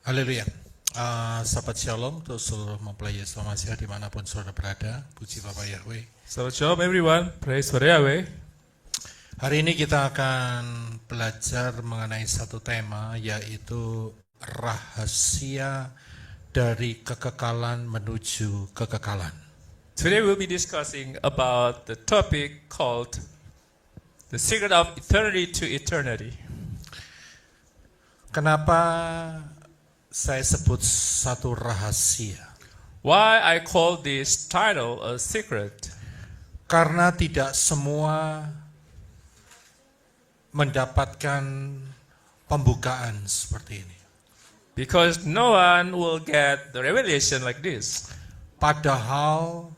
Haleluya. Sahabat Shalom untuk seluruh mempelai Yesus Masiah dimanapun saudara berada. Puji Bapak Yahweh. So shalom everyone, praise for Yahweh. Hari ini kita akan belajar mengenai satu tema, yaitu rahasia dari kekekalan menuju kekekalan. Today we'll be discussing about the topic called the secret of eternity to eternity. Kenapa saya sebut satu rahasia? Why I call this title a secret? Karena tidak semua mendapatkan pembukaan seperti ini. Because no one will get the revelation like this. Padahal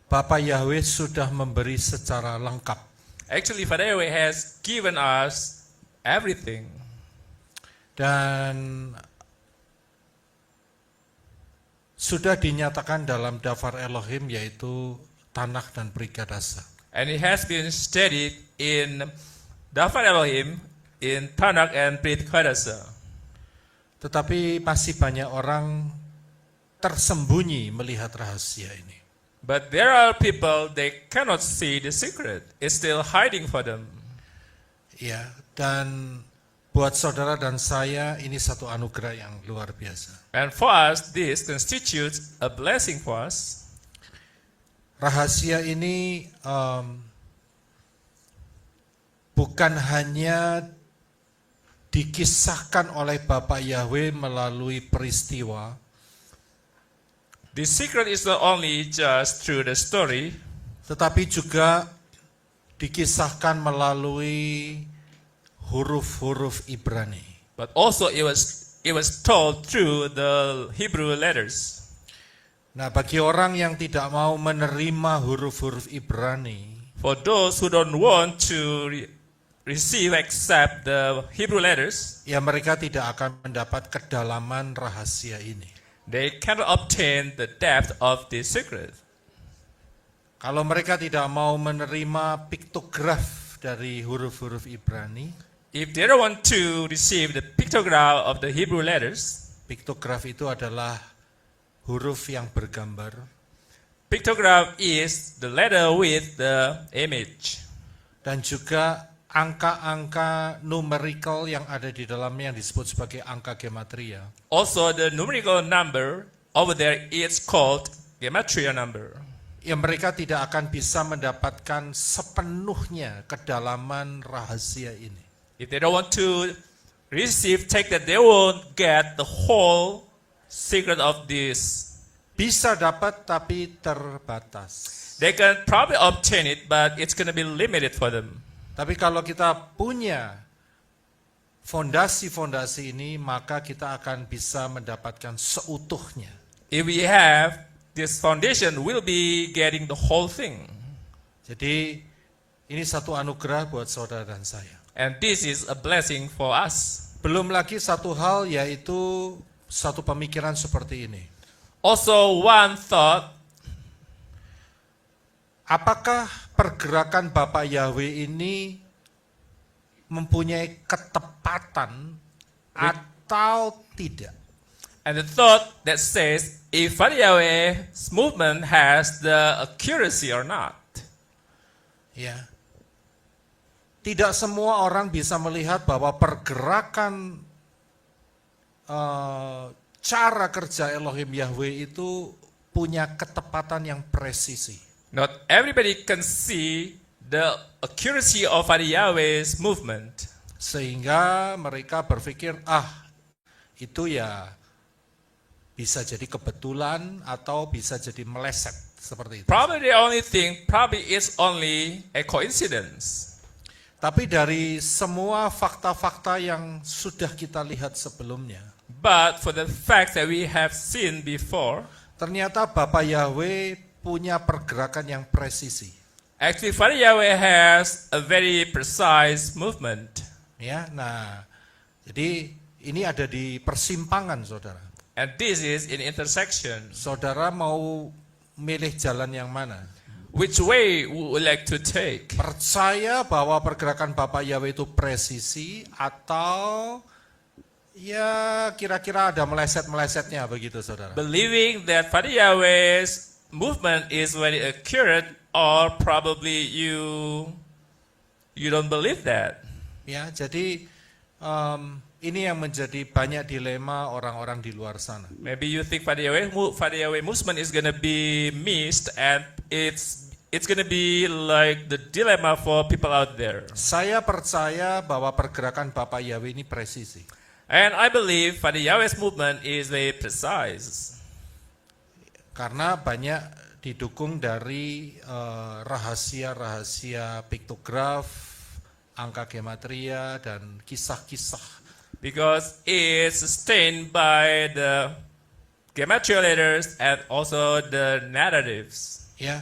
Bapak Yahweh sudah memberi secara lengkap. Actually, Father Yahweh has given us everything. Dan sudah dinyatakan dalam Dafar Elohim, yaitu Tanakh dan Brit Hadashah. And it has been studied in Dafar Elohim, in Tanakh and Brit Hadashah. Tetapi masih banyak orang tersembunyi melihat rahasia ini. But there are people, they cannot see the secret. It's still hiding for them. Ya, dan buat saudara dan saya ini satu anugerah yang luar biasa. And for us, this constitutes a blessing for us. Rahasia ini bukan hanya dikisahkan oleh Bapak Yahweh melalui peristiwa, The secret is not only just through the story, tetapi juga dikisahkan melalui huruf-huruf Ibrani. but also it was told through the Hebrew letters. Nah, bagi orang yang tidak mau menerima huruf-huruf Ibrani, For those who don't want to receive except the Hebrew letters, ya mereka tidak akan mendapat kedalaman rahasia ini. they cannot obtain the depth of the secret. Kalau mereka tidak mau menerima piktograf dari huruf-huruf Ibrani, If they don't want to receive the pictograph of the Hebrew letters, piktograf itu adalah huruf yang bergambar. pictograph is the letter with the image. Dan juga angka-angka numerical yang ada di dalamnya yang disebut sebagai angka gematria. Also, the numerical number over there is called gematria number. Ya, mereka tidak akan bisa mendapatkan sepenuhnya kedalaman rahasia ini. If they don't want to take that, they won't get the whole secret of this. Bisa dapat tapi terbatas. They can probably obtain it, but it's going to be limited for them. Tapi kalau kita punya fondasi-fondasi ini, maka kita akan bisa mendapatkan seutuhnya. If we have this foundation, we'll be getting the whole thing. Jadi ini satu anugerah buat saudara dan saya. And this is a blessing for us. Belum lagi satu hal, yaitu satu pemikiran seperti ini. Also, one thought, Apakah pergerakan Bapak Yahweh ini mempunyai ketepatan atau tidak? and the thought that says if Father Yahweh's movement has the accuracy or not. Ya. Tidak semua orang bisa melihat bahwa pergerakan cara kerja Elohim Yahweh itu punya ketepatan yang presisi. Not everybody can see the accuracy of Father Yahweh's movement. Sehingga mereka berpikir, itu ya bisa jadi kebetulan atau bisa jadi meleset seperti itu. Probably the only thing, probably it's only a coincidence. Tapi dari semua fakta-fakta yang sudah kita lihat sebelumnya, But for the fact that we have seen before, ternyata Bapak Yahweh punya pergerakan yang presisi. actually Father Yahweh has a very precise movement. Ya, nah, jadi ini ada di persimpangan, saudara. And this is in intersection. Saudara mau milih jalan yang mana? Which way would you like to take? Percaya bahwa pergerakan Bapak Yahweh itu presisi atau Ya, kira-kira ada meleset-melesetnya begitu, saudara. Believing that Father Yahweh's movement is very accurate, or probably you don't believe that. Ya, jadi ini yang menjadi banyak dilema orang-orang di luar sana. Maybe you think Father Yahweh movement is gonna be missed, and it's gonna be like the dilemma for people out there. Saya percaya bahwa pergerakan Bapak Yahweh ini presisi. And I believe Father Yahweh's movement is very precise. Karena banyak didukung dari rahasia-rahasia piktograf, angka gematria, dan kisah-kisah. Because it's sustained by the gematria letters and also the narratives. Ya,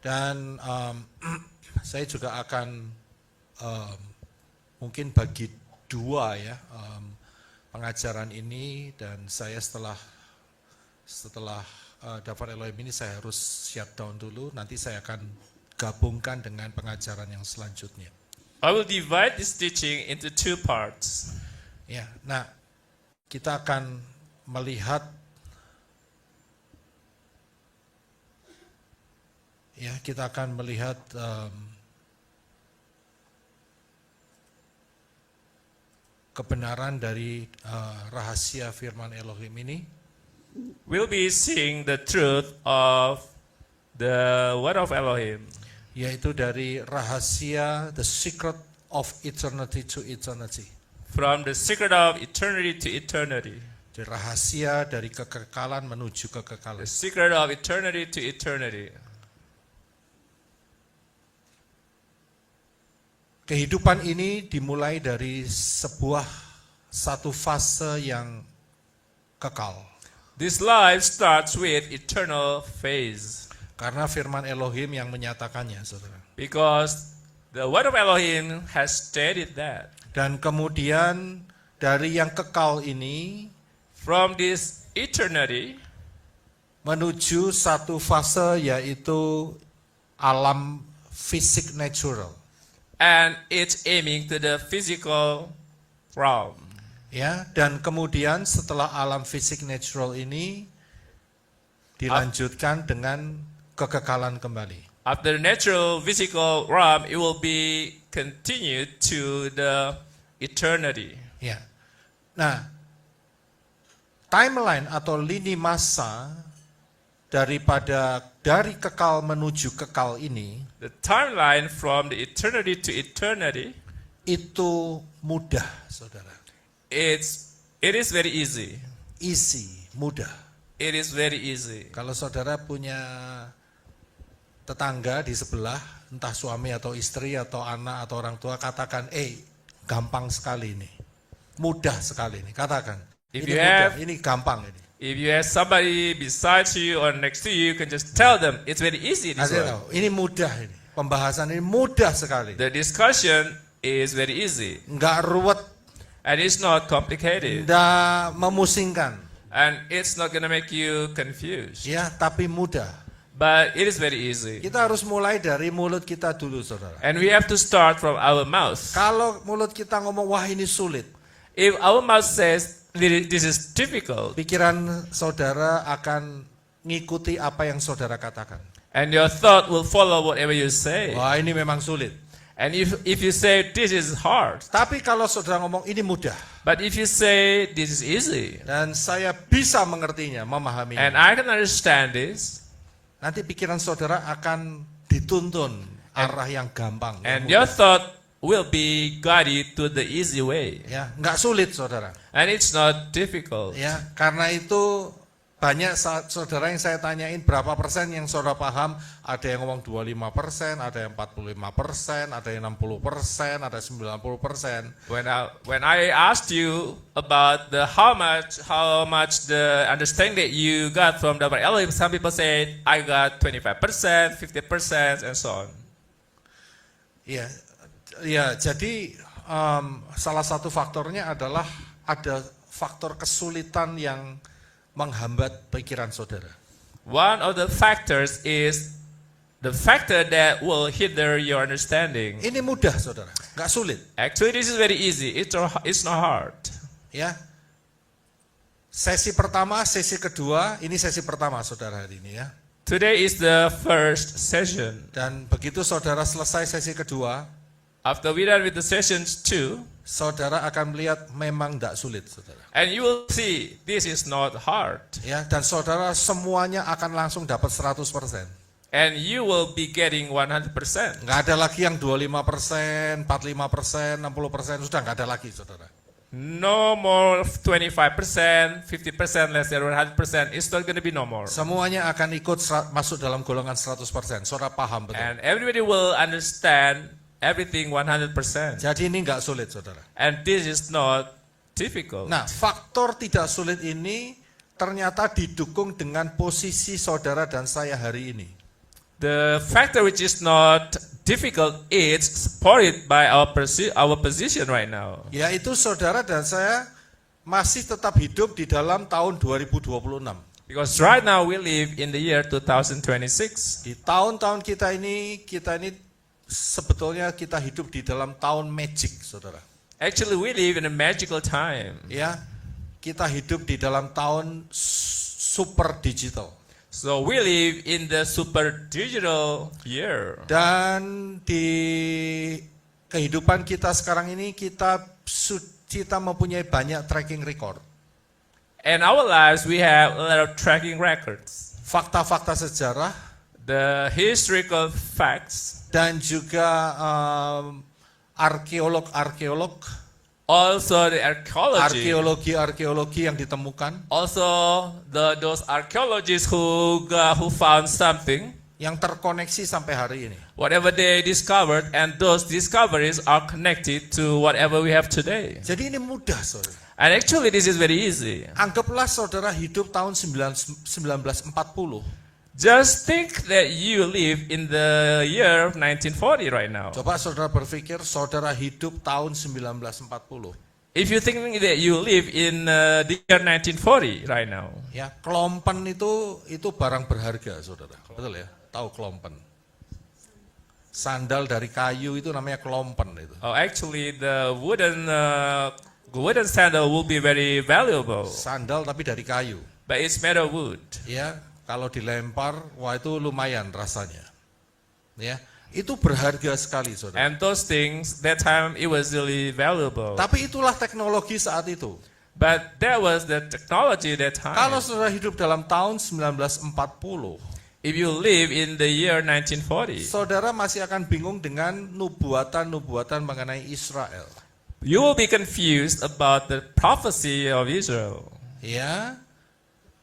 dan saya juga akan mungkin bagi dua ya pengajaran ini, dan saya setelah dapat Elohim ini saya harus shutdown dulu, nanti saya akan gabungkan dengan pengajaran yang selanjutnya. I will divide this teaching into two parts. Ya, nah kita akan melihat kebenaran dari rahasia firman Elohim ini. We'll be seeing the truth of the word of Elohim, Yaitu dari rahasia the secret of eternity to eternity. from the secret of eternity to eternity. Jadi rahasia dari kekekalan menuju kekekalan. The secret of eternity to eternity. Kehidupan ini dimulai dari satu fase yang kekal. This life starts with eternal phase. Karena firman Elohim yang menyatakannya, saudara. Because the word of Elohim has stated that. Dan kemudian dari yang kekal ini From this eternity menuju satu fase yaitu alam fisik natural. and it's aiming to the physical realm. Ya, dan kemudian setelah alam fisik natural ini dilanjutkan dengan kekekalan kembali. After the natural physical realm, it will be continued to the eternity. Ya. Nah, timeline atau lini masa dari kekal menuju kekal ini The timeline from the eternity to eternity, itu mudah, saudara. it is very easy. Easy, mudah. It is very easy. Kalau saudara punya tetangga di sebelah, entah suami atau istri atau anak atau orang tua, katakan, gampang sekali ini. Mudah sekali ini, katakan. If Ini you mudah, have- ini gampang ini. If you have somebody beside you or next to you, you can just tell them it's very easy. This Kasih one. tahu, ini mudah ini. Pembahasan ini mudah sekali. The discussion is very easy Enggak ruwet, and it's not complicated enggak memusingkan. and it's not gonna make you confused. Ya, tapi mudah. But it is very easy. Kita harus mulai dari mulut kita dulu, saudara. And we have to start from our mouth. Kalau mulut kita ngomong, wah ini sulit, If our mouth says this is difficult, pikiran saudara akan ngikuti apa yang saudara katakan. and your thought will follow whatever you say. Wah ini memang sulit. And if you say this is hard, Tapi kalau saudara ngomong ini mudah, but if you say this is easy, dan saya bisa mengertinya, and memahaminya, I can understand this, nanti pikiran saudara akan dituntun arah yang gampang. yang and mudah. your thought will be guided to the easy way. Ya, nggak sulit, saudara. And it's not difficult. Ya, karena itu banyak saudara yang saya tanyain berapa persen yang saudara paham. Ada yang ngomong 25%, ada yang 45%, ada yang 60%, ada 90%. When I asked you about the how much the understanding that you got from the Elohim, some people said I got 25%, 50%, and so on. Ya, jadi salah satu faktornya adalah ada faktor kesulitan yang menghambat pikiran saudara. One of the factors is the factor that will hinder your understanding. Ini mudah, saudara, nggak sulit. Actually, this is very easy. It's not hard. Ya, Sesi pertama, sesi kedua, ini sesi pertama saudara hari ini ya. Today is the first session. Dan begitu saudara selesai sesi kedua, After we done with the sessions 2, saudara akan melihat memang tidak sulit saudara. and you will see this is not hard. Ya, dan saudara semuanya akan langsung dapat 100%. And you will be getting 100%. Nggak ada lagi yang 25%, 45%, 60%, sudah nggak ada lagi saudara. No more 25%, 50%, less than 100%. It's not going to be no more. Semuanya akan ikut masuk dalam golongan 100%. Saudara paham betul. And everybody will understand everything 100%. Jadi ini nggak sulit saudara. And this is not difficult. Nah, faktor tidak sulit ini ternyata didukung dengan posisi saudara dan saya hari ini. The factor which is not difficult is supported by our position right now. Yaitu saudara dan saya masih tetap hidup di dalam tahun 2026. Because right now we live in the year 2026. Di tahun-tahun kita ini sebetulnya kita hidup di dalam tahun magic, saudara. Actually, we live in a magical time. Ya, kita hidup di dalam tahun super digital. So we live in the super digital year. Dan di kehidupan kita sekarang ini kita mempunyai banyak tracking record. And our lives, we have a lot of tracking records. Fakta-fakta sejarah. The historical facts. Dan juga arkeolog. Also the archaeology. Arkeologi yang ditemukan. Also those archaeologists who found something. Yang terkoneksi sampai hari ini. Whatever they discovered, and those discoveries are connected to whatever we have today. Jadi ini mudah, saudara. And actually this is very easy. Anggaplah saudara hidup tahun 1940. Just think that you live in the year 1940 right now. Coba saudara berpikir saudara hidup tahun 1940. If you think that you live in the year 1940 right now. Ya, klompen itu barang berharga, saudara. Betul ya? Tahu klompen? Sandal dari kayu itu namanya klompen itu. Oh, actually the wooden sandal will be very valuable. Sandal tapi dari kayu. But it's made of wood. Ya, kalau dilempar, wah itu lumayan rasanya. Ya, itu berharga sekali, saudara. And those things, that time it was really valuable. Tapi itulah teknologi saat itu. But that was the technology that time. Kalau saudara hidup dalam tahun 1940, if you live in the year 1940, saudara masih akan bingung dengan nubuatan-nubuatan mengenai Israel. you will be confused about the prophecy of Israel. Ya,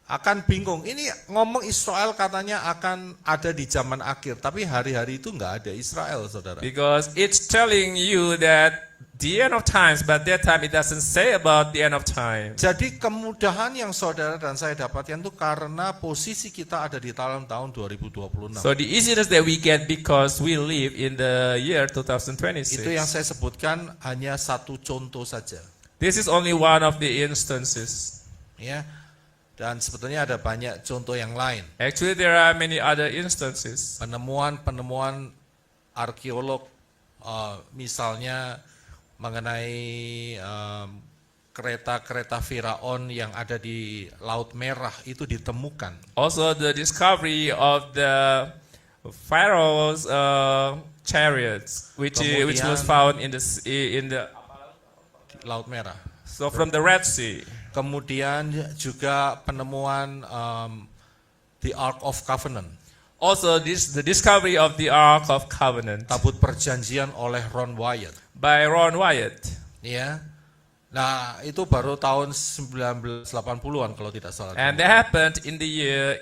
akan bingung. Ini ngomong Israel katanya akan ada di zaman akhir, tapi hari-hari itu nggak ada Israel, saudara. Because it's telling you that the end of times, but that time it doesn't say about the end of time. Jadi kemudahan yang saudara dan saya dapatkan itu karena posisi kita ada di tahun 2026. So the easiness that we get because we live in the year 2026. Itu yang saya sebutkan hanya satu contoh saja. This is only one of the instances. Ya. Dan sebetulnya ada banyak contoh yang lain. Actually, there are many other instances. Penemuan arkeolog, misalnya mengenai kereta-kereta Firaun yang ada di Laut Merah itu ditemukan. Also, the discovery of the Pharaoh's chariots, which was found in the Laut Merah. So from the Red Sea. Kemudian juga penemuan the Ark of Covenant. Also, the discovery of the Ark of Covenant. Tabut perjanjian oleh Ron Wyatt. By Ron Wyatt. Ya. Nah, itu baru tahun 1980-an kalau tidak salah. And that happened in the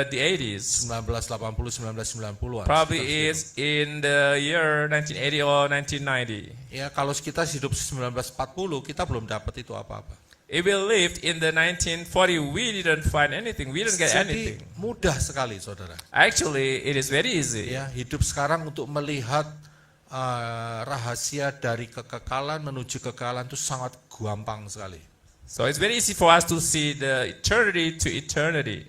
the 80s. 1980-1990-an. Probably is in the year 1980 or 1990. Ya, kalau kita hidup 1940, kita belum dapat itu apa-apa. If we lived in the 1940, we didn't find anything. We didn't get Jadi anything. mudah sekali, saudara. Actually, it is very easy. Ya, hidup sekarang untuk melihat rahasia dari kekekalan menuju kekekalan itu sangat gampang sekali. So it's very easy for us to see the eternity to eternity.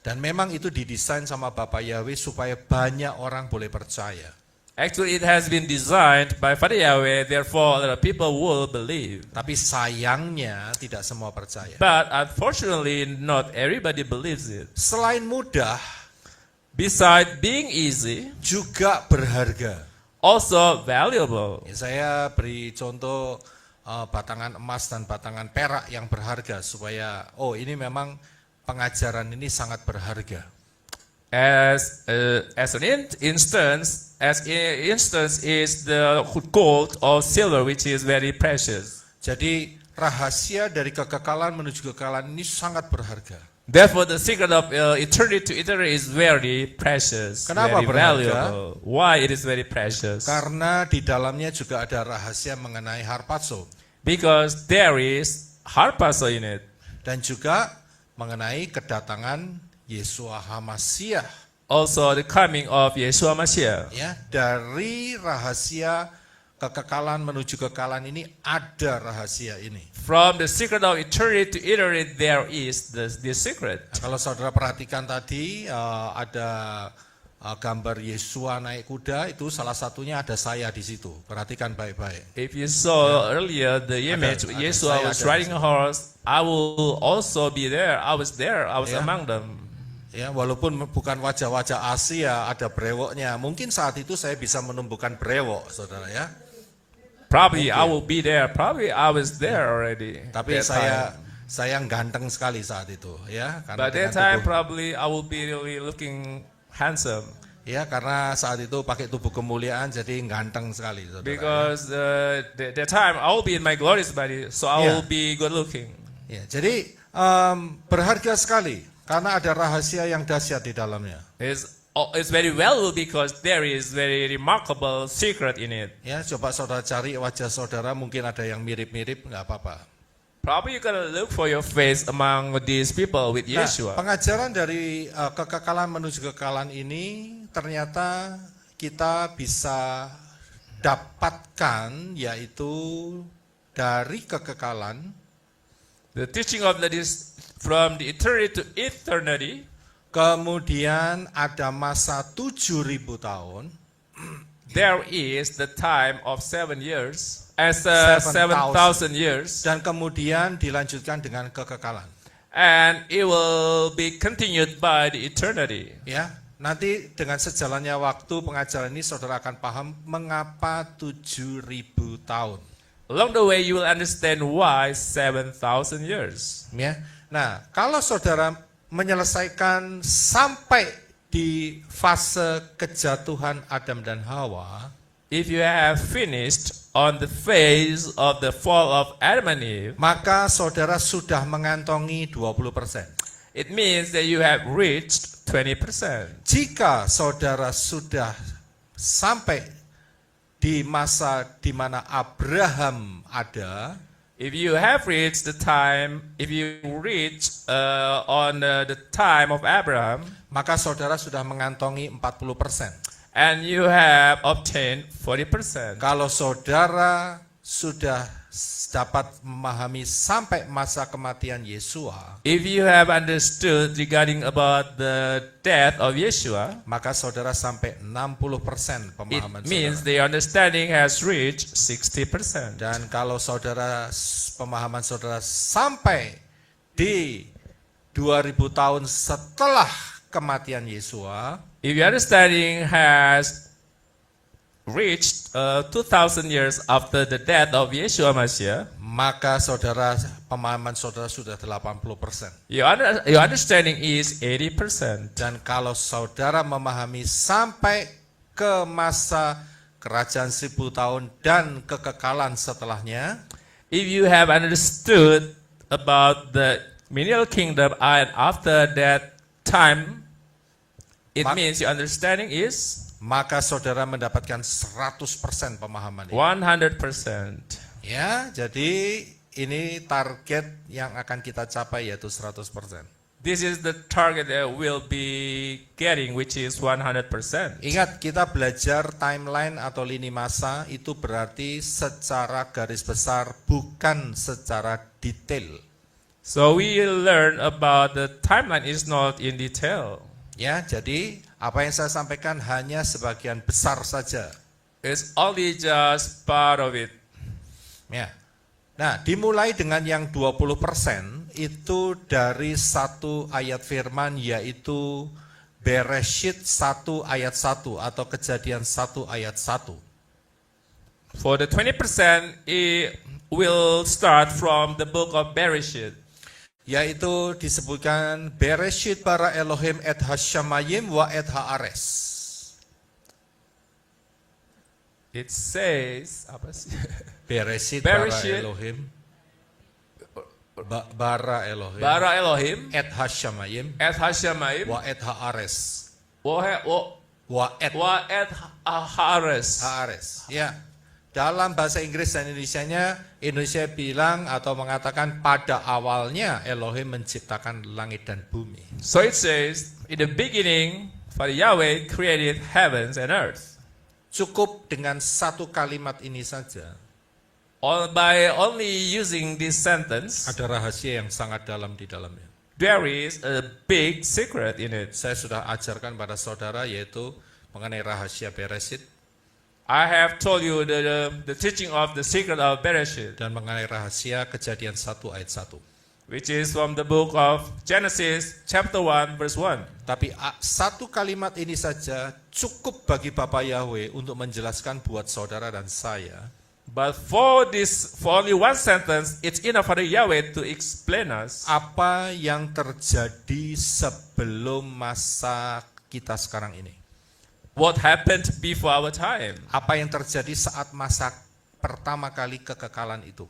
Dan memang itu didesain sama Bapak Yahweh supaya banyak orang boleh percaya. Actually, it has been designed by Father Yahweh, therefore the people will believe. Tapi sayangnya tidak semua percaya. But unfortunately, not everybody believes it. Selain mudah, Besides being easy, juga berharga. also valuable. Ya, saya beri contoh batangan emas dan batangan perak yang berharga supaya ini memang pengajaran ini sangat berharga. As an instance is the gold or silver, which is very precious. Jadi rahasia dari kekekalan menuju kekekalan ini sangat berharga. Therefore, the secret of eternity to eternity is very precious, Kenapa very berharga? valuable. Why it is very precious? Karena di dalamnya juga ada rahasia mengenai harpazo Because there is harpazo in it. dan juga mengenai kedatangan Yeshua HaMashiach. Also, the coming of Yeshua Mashiach. Ya, dari rahasia kekekalan menuju kekekalan ini ada rahasia ini. From the secret of eternity to eternity, there is the secret. Nah, kalau saudara perhatikan tadi ada gambar Yesua naik kuda, itu salah satunya ada saya di situ. Perhatikan baik-baik. If you saw earlier the image, ada, Yeshua saya was ada riding a horse. I will also be there. I was there. I was Ya. among them. Ya, walaupun bukan wajah-wajah Asia, ada brewoknya. Mungkin saat itu saya bisa menumbuhkan brewok, saudara ya. Probably I will be there. Probably I was there already. Tapi that time. saya ganteng sekali saat itu, ya. Karena But that dengan time tubuh- probably I will be really looking handsome ya, karena saat itu pakai tubuh kemuliaan, jadi ganteng sekali, saudara. because that time I will be in my glorious body, so I Yeah. will be good looking. Ya, jadi berharga sekali karena ada rahasia yang dahsyat di dalamnya. It's very valuable because there is very remarkable secret in it. Ya, coba saudara cari wajah saudara, mungkin ada yang mirip-mirip, nggak apa-apa. Probably you gotta look for your face among these people with Nah, Yeshua. pengajaran dari kekekalan menuju kekekalan ini ternyata kita bisa dapatkan yaitu dari kekekalan The teaching of that is from the eternity to eternity. kemudian ada masa 7.000 tahun There is the time of 7 years, as 7,000 7,000 years, dan kemudian dilanjutkan dengan kekekalan. and it will be continued by the eternity. Ya, nanti dengan sejalannya waktu pengajaran ini saudara akan paham mengapa 7.000 tahun. Along the way, you will understand why 7,000 years. Ya, nah kalau saudara menyelesaikan sampai di fase kejatuhan Adam dan Hawa, If you have finished on the phase of the fall of Adam and Eve, maka saudara sudah mengantongi 20%. it means that you have reached 20%. Jika saudara sudah sampai di masa di mana Abraham ada, If you have reached the time, if you reach on the time of Abraham, maka saudara sudah mengantongi 40%. and you have obtained 40%. Kalau saudara sudah dapat memahami sampai masa kematian Yesua, If you have understood regarding about the death of Yeshua, maka saudara sampai 60% it pemahaman means saudara. the understanding has reached 60%. Dan kalau saudara pemahaman saudara sampai di 2000 tahun setelah kematian Yesua, If your understanding has reached 2,000 years after the death of Yeshua Mashiach, maka pemahaman saudara sudah 80%. your understanding is 80%. Dan kalau saudara memahami sampai ke masa kerajaan 1000 tahun dan kekekalan setelahnya, If you have understood about the millennial kingdom and after that time, it means your understanding is maka saudara mendapatkan 100% pemahaman ini. 100%. Ya, jadi ini target yang akan kita capai yaitu 100%. This is the target that we'll be getting, which is 100%. Ingat, kita belajar timeline atau lini masa itu berarti secara garis besar, bukan secara detail. So we learn about the timeline is not in detail. Ya, jadi apa yang saya sampaikan hanya sebagian besar saja. is only just part of it. Ya. Nah, dimulai dengan yang 20% itu dari satu ayat firman, yaitu Bereshit 1 ayat 1 atau Kejadian 1 ayat 1. For the 20%, it will start from the book of Bereshit. Yaitu disebutkan Bereshit bara Elohim et hashamayim wa et haares. It says, apa sih? Bereshit bara Bereshit. Elohim bara Elohim Bara Elohim, et hashamayim et Hashamayim, wa et haares. wa et Haares. Haares. Ya. Dalam bahasa Inggris dan Indonesianya, Indonesia bilang atau mengatakan pada awalnya Elohim menciptakan langit dan bumi. So it says, in the beginning, Father Yahweh created heavens and earth. Cukup dengan satu kalimat ini saja. By only using this sentence, Ada rahasia yang sangat dalam di dalamnya. there is a big secret in it. Saya sudah ajarkan pada saudara yaitu mengenai rahasia Bereshit I have told you the teaching of the secret of Bereshit, dan mengenai rahasia Kejadian 1 ayat 1. which is from the book of Genesis chapter 1 verse 1. Tapi satu kalimat ini saja cukup bagi Bapa Yahweh untuk menjelaskan buat saudara dan saya But for only one sentence, it's enough for the Yahweh to explain us apa yang terjadi sebelum masa kita sekarang ini. what happened before our time. Apa yang terjadi saat masa pertama kali kekekalan itu.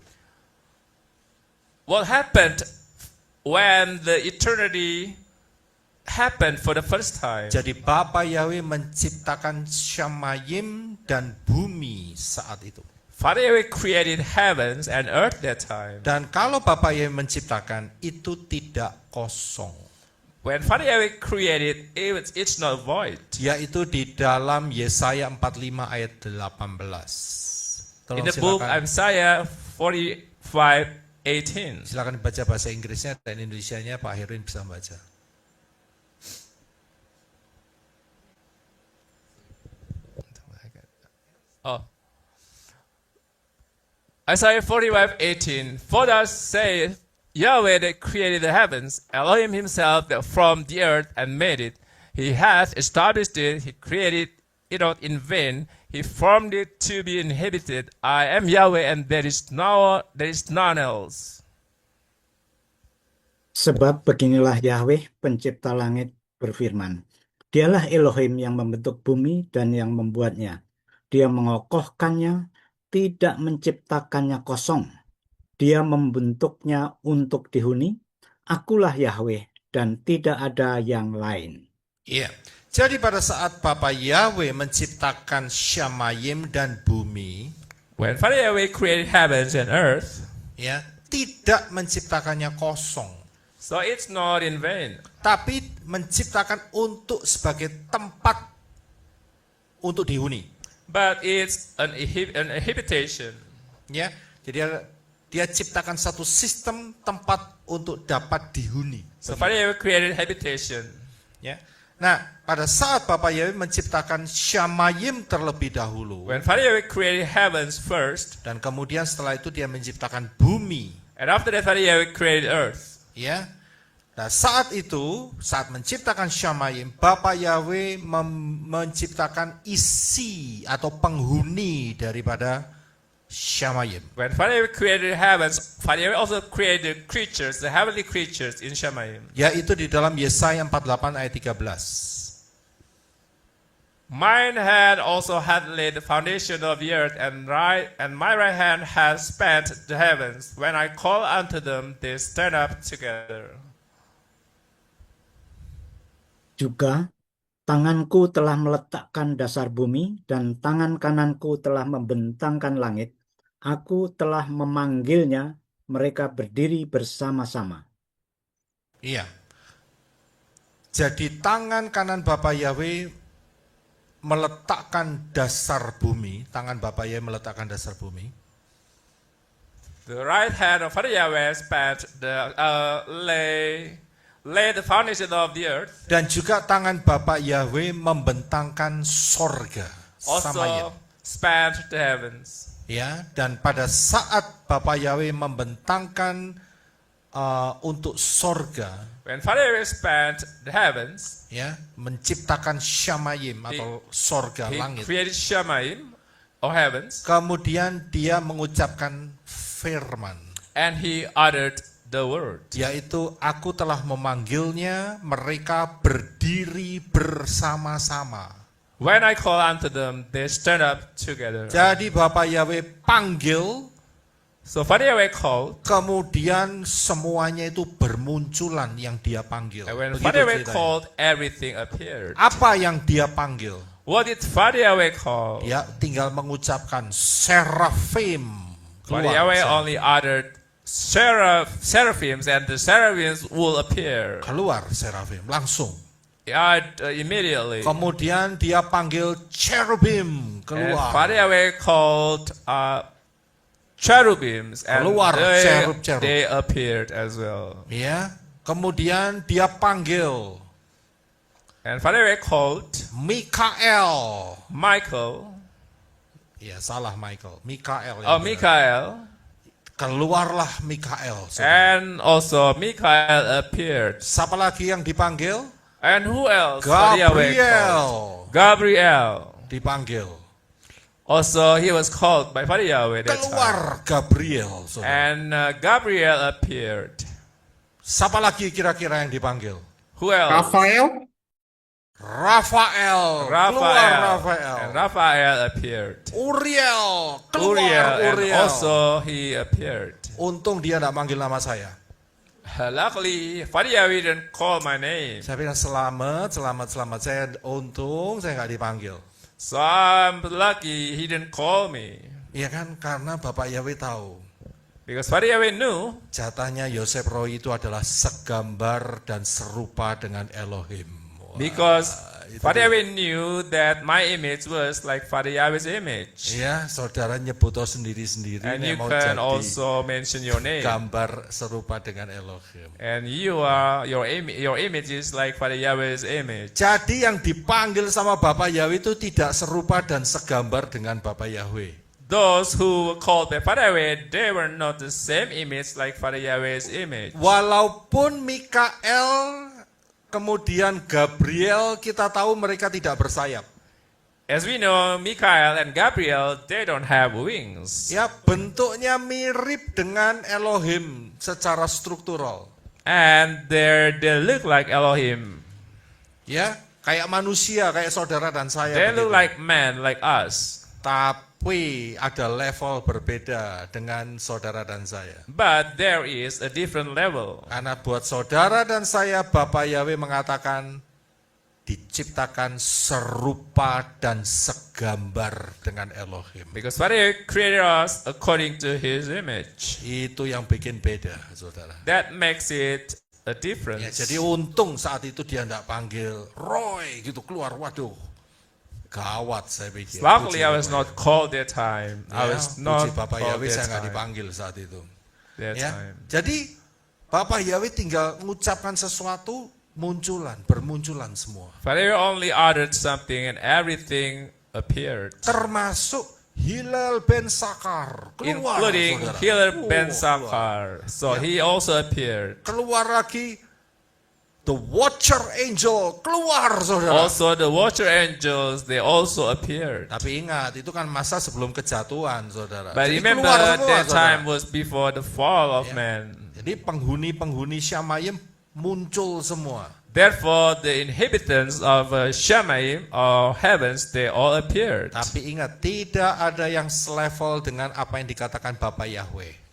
What happened when the eternity happened for the first time. Jadi Bapa Yahweh menciptakan Shamayim dan bumi saat itu. Father Yahweh created heavens and earth that time. Dan kalau Bapa Yahweh menciptakan, itu tidak kosong. When Father Yahweh created, it's not void. Yaitu di dalam Yesaya 45 ayat 18. In Tolong the book silakan, Isaiah 45:18. silakan baca bahasa Inggrisnya dan Indonesianya, Pak Herin bisa membaca. Oh. Isaiah 45:18. For thus saith Yahweh that created the heavens, Elohim himself that from the earth and made it. He hath established it, he created it not in vain, he formed it to be inhabited. I am Yahweh and there is none else. Sebab beginilah Yahweh pencipta langit berfirman. Dialah Elohim yang membentuk bumi dan yang membuatnya. Dia mengokohkannya, tidak menciptakannya kosong. Dia membentuknya untuk dihuni. Akulah Yahweh dan tidak ada yang lain. Iya. Jadi pada saat Bapa Yahweh menciptakan Shamayim dan bumi, When Father Yahweh created heavens and earth, ya, tidak menciptakannya kosong, so it's not in vain. tapi menciptakan untuk sebagai tempat untuk dihuni. But it's an habitation. Ya, jadi dia ciptakan satu sistem tempat untuk dapat dihuni. So Father Yahweh created habitation. Ya. Nah, pada saat Bapa Yahweh menciptakan Shamayim terlebih dahulu, When Father Yahweh created heavens first, dan kemudian setelah itu dia menciptakan bumi, and after that Father Yahweh created earth. ya. Nah, saat itu, saat menciptakan Shamayim, Bapa Yahweh menciptakan isi atau penghuni daripada Shamayim. When Father Yahweh created heavens, Father Yahweh also created creatures, the heavenly creatures in Shamayim. Yaitu di dalam Yesaya 48 ayat 13. Mine hand also hath laid the foundation of the earth, and my right hand hath spanned the heavens. When I call unto them, they stand up together. Juga tanganku telah meletakkan dasar bumi dan tangan kananku telah membentangkan langit. Aku telah memanggilnya, mereka berdiri bersama-sama. Iya. Jadi tangan kanan Bapa Yahweh meletakkan dasar bumi, tangan Bapa Yahweh meletakkan dasar bumi. The right hand of Father Yahweh spanned lay the foundation of the earth. Dan juga tangan Bapa Yahweh membentangkan sorga. Also Samayim. spanned the heavens. Ya, dan pada saat Bapa Yahweh membentangkan untuk sorga, When Father Yahweh spanned the heavens, ya, menciptakan Shamayim atau sorga He langit. created Shamayim, or heavens, Kemudian dia mengucapkan firman, and He uttered the word. yaitu aku telah memanggilnya, mereka berdiri bersama-sama. When I call unto them, they stand up together. Jadi Bapa Yahweh panggil, So Father Yahweh called, kemudian semuanya itu bermunculan yang dia panggil. and when Begitu Father Yahweh ceritanya. called, everything appeared. Apa yang dia panggil? What did Father Yahweh call? Dia tinggal mengucapkan seraphim. Father Keluar, Yahweh seraphim. only uttered seraphims, and the seraphims will appear. Keluar seraphim, langsung. Immediately. Kemudian dia panggil cherubim, And keluar. Father Yahweh called cherubims, and Keluar, cherub. they appeared as well. Ya, kemudian dia panggil And Father Yahweh called Mikael. Michael. Ya, salah Michael. Mikael. yang Oh, benar. Michael. Keluarlah Mikael. And also Michael appeared. Siapa lagi yang dipanggil? And who else? Father Yahweh called? Gabriel. Gabriel. Dipanggil. Also, he was called by Father Yahweh that time. Keluar Gabriel. saudara. And Gabriel appeared. Siapa lagi kira-kira yang dipanggil? Who else? Rafael, Rafael. Keluar Rafael. And Raphael appeared. Uriel. Keluar Uriel, and Uriel. also he appeared. Untung dia tidak manggil nama saya. Luckily, Father Yahweh didn't call my name. Saya bilang selamat. Saya untung saya nggak dipanggil. So I'm lucky he didn't call me. Iya kan, karena Bapak Yahweh tahu Because Father Yahweh knew jatahnya Yosef Roy itu adalah segambar dan serupa dengan Elohim. Wah, Because itu Father dia. Yahweh knew that my image was like Father Yahweh's image. Ya, saudara nyebut sendiri-sendiri And nih you mau can jadi also mention your name. gambar serupa dengan Elohim. And you are your image is like Father Yahweh's image. Jadi yang dipanggil sama Bapak Yahweh itu tidak serupa dan segambar dengan Bapak Yahweh. Those who were called by Father Yahweh, they were not the same image like Father Yahweh's image. Walaupun Mikael kemudian Gabriel kita tahu mereka tidak bersayap. As we know, Michael and Gabriel, they don't have wings. Ya, bentuknya mirip dengan Elohim secara struktural. And they look like Elohim. Ya, kayak manusia, kayak saudara dan saya. They look begitu. like men, like us. Tapi ada level berbeda dengan saudara dan saya. But there is a different level. Karena buat saudara dan saya, Bapak Yahweh mengatakan diciptakan serupa dan segambar dengan Elohim. Because Father Yahweh created us according to His image. Itu yang bikin beda, saudara. That makes it a Ya, difference. jadi untung saat itu dia tidak panggil Roy gitu keluar. Waduh, gawat saya pikir. Luckily, Puji I was Bapak not called that time. I Ya, was not puji Bapak called Yahweh saya that nggak time. dipanggil saat itu. That Ya, time. jadi Bapak Yahweh tinggal mengucapkan sesuatu, bermunculan semua. Father Yahweh only uttered something and everything appeared. Termasuk Hilal ben Sakar. Keluar, Including saudara. Hilar ben Keluar. Sakar. So Ya. he also appeared. Keluar lagi The Watcher Angel. Keluar, saudara. Also the watcher angels, they also appeared. Tapi ingat, itu kan masa sebelum kejatuhan, saudara. But Jadi remember keluar semua, that saudara. time was before the fall of Ya. man. Jadi penghuni-penghuni Syamayim muncul semua. Therefore the inhabitants of Shamayim or heavens, they all appeared. Tapi ingat, tidak ada yang selevel dengan apa yang dikatakan Bapak Yahweh.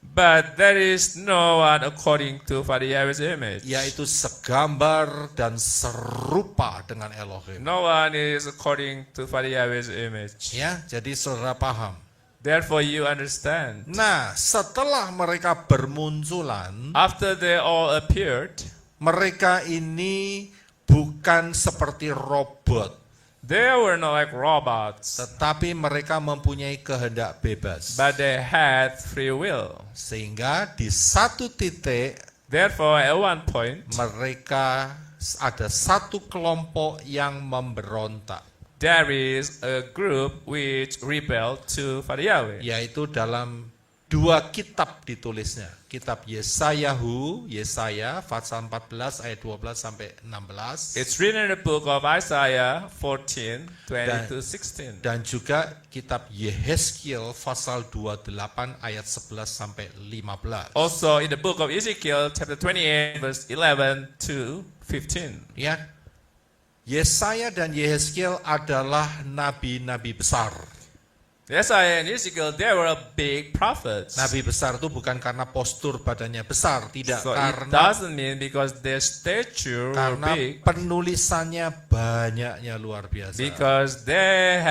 But there is no one according to Father Yahweh's image. Yaitu segambar dan serupa dengan Elohim. No one is according to Father Yahweh's image. Ya, jadi saudara paham. Therefore you understand. Nah, setelah mereka bermunculan, After they all appeared, mereka ini bukan seperti robot, they were not like robots, tetapi mereka mempunyai kehendak bebas. but they had free will. Sehingga di satu titik Therefore, at one point, mereka ada satu kelompok yang memberontak. there is a group which rebelled to Father Yahweh. Yaitu dalam 2 kitab ditulisnya. Kitab Yesaya pasal 14 ayat 12 sampai 16. It's written in the book of Isaiah 14, 20 to 16. Dan juga kitab Yehezkiel pasal 28 ayat 11 sampai 15. Also in the book of Ezekiel chapter 28 verse 11 to 15. Ya. Yesaya dan Yehezkiel adalah nabi-nabi besar. Isaiah and Ezekiel, they were big prophets. Nabi besar itu bukan karena postur badannya besar, tidak, So it karena doesn't mean because their stature were karena big, penulisannya banyaknya luar biasa. because they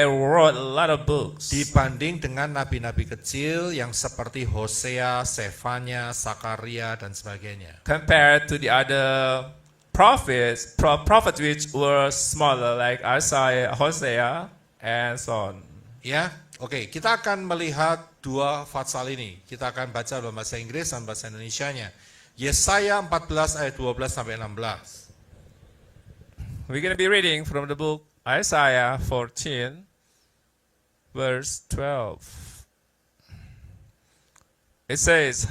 wrote a lot of books. Dibanding dengan nabi-nabi kecil yang seperti Hosea, Sefanya, Sakaria dan sebagainya. Compared to the other prophets which were smaller like Isaiah, Hosea, and so on. Ya, oke, kita akan melihat 2 pasal ini. Kita akan baca dalam bahasa Inggris dan bahasa Indonesianya. Yesaya 14 ayat 12 sampai 16. We're going to be reading from the book Isaiah 14, verse 12. It says,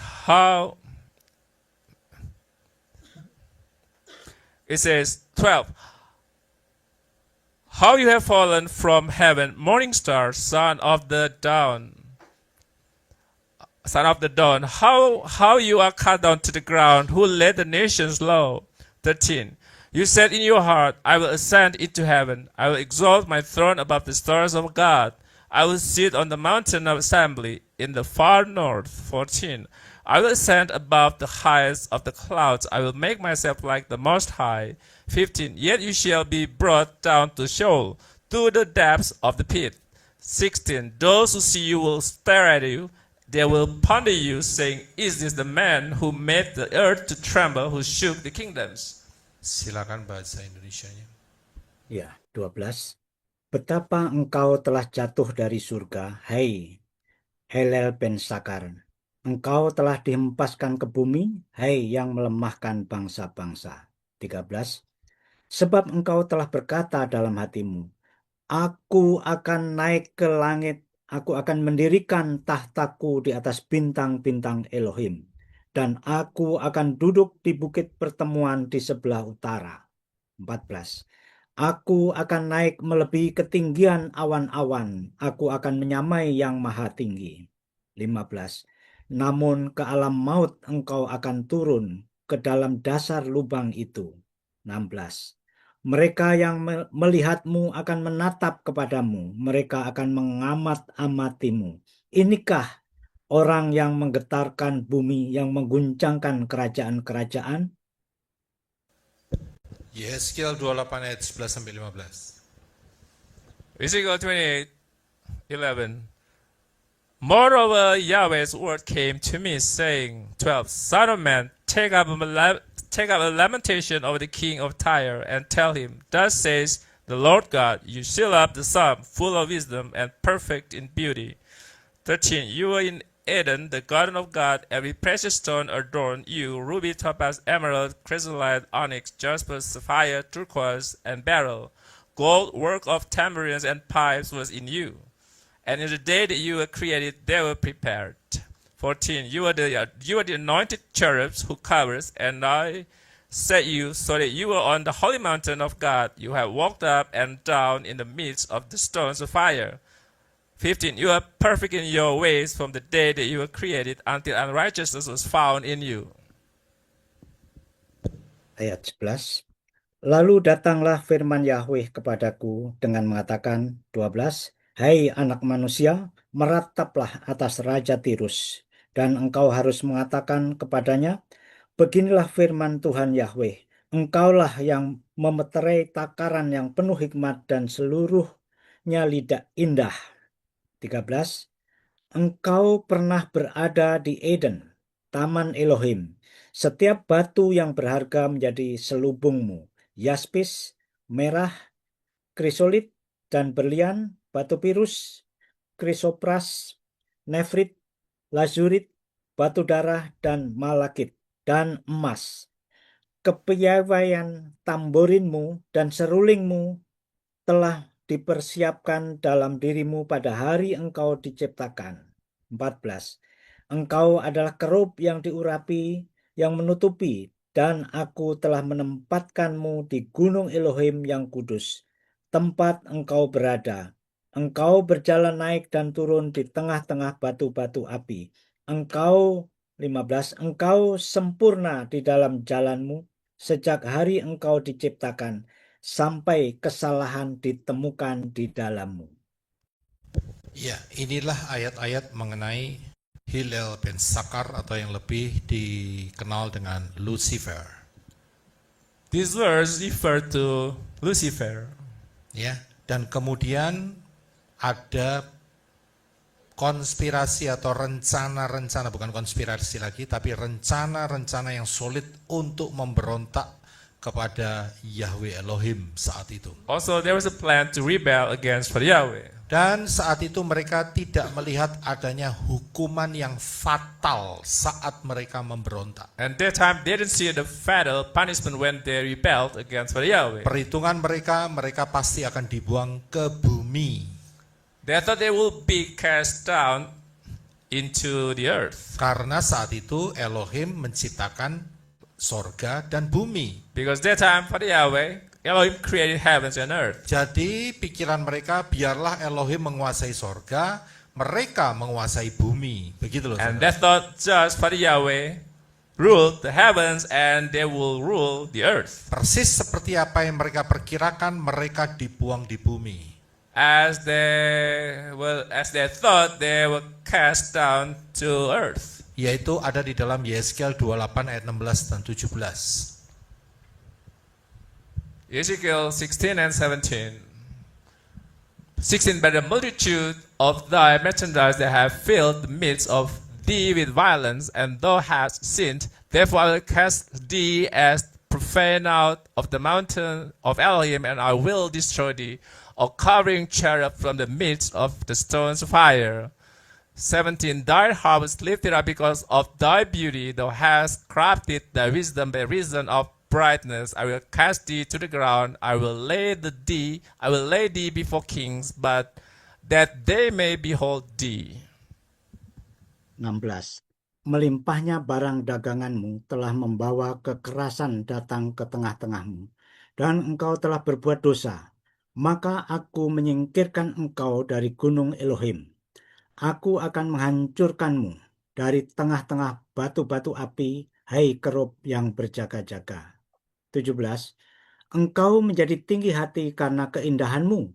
It says, 12. How you have fallen from heaven, morning star, son of the dawn. Son of the dawn, how you are cut down to the ground, who led the nations low. 13. You said in your heart, I will ascend into heaven. I will exalt my throne above the stars of God. I will sit on the mountain of assembly in the far north. 14. I will ascend above the highest of the clouds. I will make myself like the Most High. 15. Yet you shall be brought down to Sheol, to the depths of the pit. 16. Those who see you will stare at you. They will ponder you, saying, Is this the man who made the earth to tremble, who shook the kingdoms? Silakan bahasa Indonesianya. Ya, 12. Betapa engkau telah jatuh dari surga, hai Helel ben Sakar. Engkau telah dihempaskan ke bumi, hai yang melemahkan bangsa-bangsa. 13. Sebab engkau telah berkata dalam hatimu, Aku akan naik ke langit, aku akan mendirikan tahtaku di atas bintang-bintang Elohim, dan aku akan duduk di bukit pertemuan di sebelah utara. 14. Aku akan naik melebihi ketinggian awan-awan, aku akan menyamai yang maha tinggi. 15. Namun ke alam maut engkau akan turun, ke dalam dasar lubang itu. 16. Mereka yang melihatmu akan menatap kepadamu, mereka akan mengamat-amatimu. Inikah orang yang menggetarkan bumi, yang mengguncangkan kerajaan-kerajaan? Yehezkiel 28 ayat 11 sampai 15. Ezekiel 28, 11. Moreover, Yahweh's word came to me, saying, 12. Son of man, take up a lamentation over the king of Tyre, and tell him, Thus says the Lord God, you seal up the psalm, full of wisdom and perfect in beauty. 13. You were in Eden, the garden of God, every precious stone adorned you, ruby, topaz, emerald, chrysolite, onyx, jasper, sapphire, turquoise, and beryl. Gold, work of tambourines and pipes was in you. And in the day that you were created, they were prepared. 14. You are the anointed cherubs who covers, and I set you so that you were on the holy mountain of God. You have walked up and down in the midst of the stones of fire. 15. You are perfect in your ways from the day that you were created until unrighteousness was found in you. Ayat 11. Lalu datanglah firman Yahweh kepadaku dengan mengatakan, 12. Hai anak manusia, merataplah atas Raja Tirus, dan engkau harus mengatakan kepadanya, beginilah firman Tuhan Yahweh, engkaulah yang memeterai takaran yang penuh hikmat dan seluruhnya lidah indah. 13. Engkau pernah berada di Eden, Taman Elohim. Setiap batu yang berharga menjadi selubungmu. Yaspis, merah, krisolit, dan berlian, batu pirus, krisopras, nefrit, lazurit, batu darah, dan malakit, dan emas. Kepiawaian tamborinmu dan serulingmu telah dipersiapkan dalam dirimu pada hari engkau diciptakan. 14. Engkau adalah kerup yang diurapi, yang menutupi, dan aku telah menempatkanmu di gunung Elohim yang kudus, tempat engkau berada. Engkau berjalan naik dan turun di tengah-tengah batu-batu api. Engkau 15. Engkau sempurna di dalam jalanmu sejak hari engkau diciptakan, sampai kesalahan ditemukan di dalammu. Ya, inilah ayat-ayat mengenai Hillel bin Sakar atau yang lebih dikenal dengan Lucifer. These words refer to Lucifer. Ya, dan kemudian ada konspirasi atau rencana-rencana, bukan konspirasi lagi, tapi rencana-rencana yang solid untuk memberontak kepada Yahweh Elohim saat itu. Also, there was a plan to rebel against Yahweh. Dan saat itu mereka tidak melihat adanya hukuman yang fatal saat mereka memberontak. And that time they didn't see the fatal punishment when they rebelled against Yahweh. Perhitungan mereka pasti akan dibuang ke bumi. They thought they will be cast down into the earth. Karena saat itu Elohim menciptakan sorga dan bumi. Because that time Yahweh, Elohim created heavens and earth. Jadi pikiran mereka, biarlah Elohim menguasai sorga, mereka menguasai bumi. Begitu loh. And saudara. they thought just Yahweh ruled the heavens and they will rule the earth. Persis seperti apa yang mereka perkirakan, mereka dibuang di bumi. As they thought they were cast down to earth. Yaitu ada di dalam Yeskel 28 ayat 16 dan 17. Ezekiel 16 and 17. 16. By the multitude of thy merchandise that have filled the midst of thee with violence, and thou hast sinned, therefore I will cast thee as profane out of the mountain of Elohim, and I will destroy thee, a covering cherub from the midst of the stones of fire. 17. Thy heart was lifted up because of thy beauty, thou hast crafted thy wisdom by reason of brightness. I will cast thee to the ground. I will lay thee before kings, but that they may behold thee. 16. Melimpahnya barang daganganmu telah membawa kekerasan datang ke tengah-tengahmu, dan engkau telah berbuat dosa. Maka aku menyingkirkan engkau dari gunung Elohim. Aku akan menghancurkanmu dari tengah-tengah batu-batu api, hai kerup yang berjaga-jaga. 17. Engkau menjadi tinggi hati karena keindahanmu,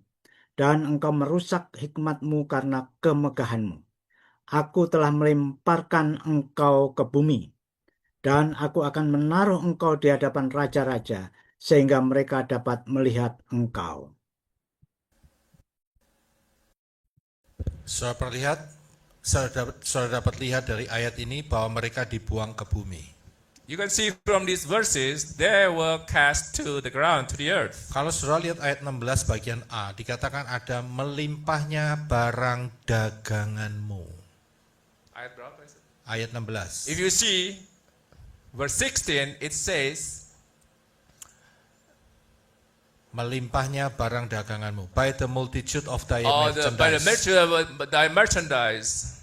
dan engkau merusak hikmatmu karena kemegahanmu. Aku telah melemparkan engkau ke bumi, dan aku akan menaruh engkau di hadapan raja-raja, sehingga mereka dapat melihat engkau. Saudara dapat lihat dari ayat ini bahwa mereka dibuang ke bumi. You can see from these verses, they were cast to the ground, to the earth. Kalau saudara lihat ayat 16 bagian A, dikatakan ada melimpahnya barang daganganmu. Ayat berapa is it? Ayat 16. If you see verse 16, it says, Melimpahnya barang daganganmu. By the multitude of thy by the merchandise. merchandise, thy merchandise.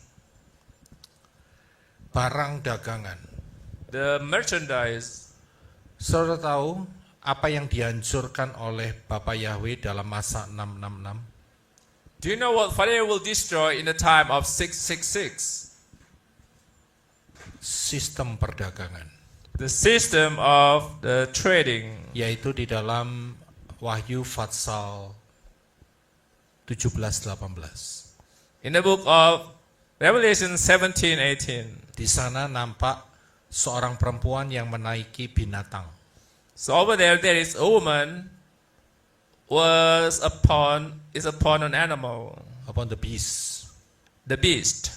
Barang dagangan. The merchandise. Saudara tahu apa yang dihancurkan oleh Bapa Yahweh dalam masa 666? Do you know what Pharaoh will destroy in the time of 666? Sistem perdagangan. The system of the trading. Yaitu di dalam Wahyu Fatsal 17-18. In the book of Revelation 17:18. Di sana nampak seorang perempuan yang menaiki binatang. So over there is a woman is upon an animal, Upon the beast. the beast.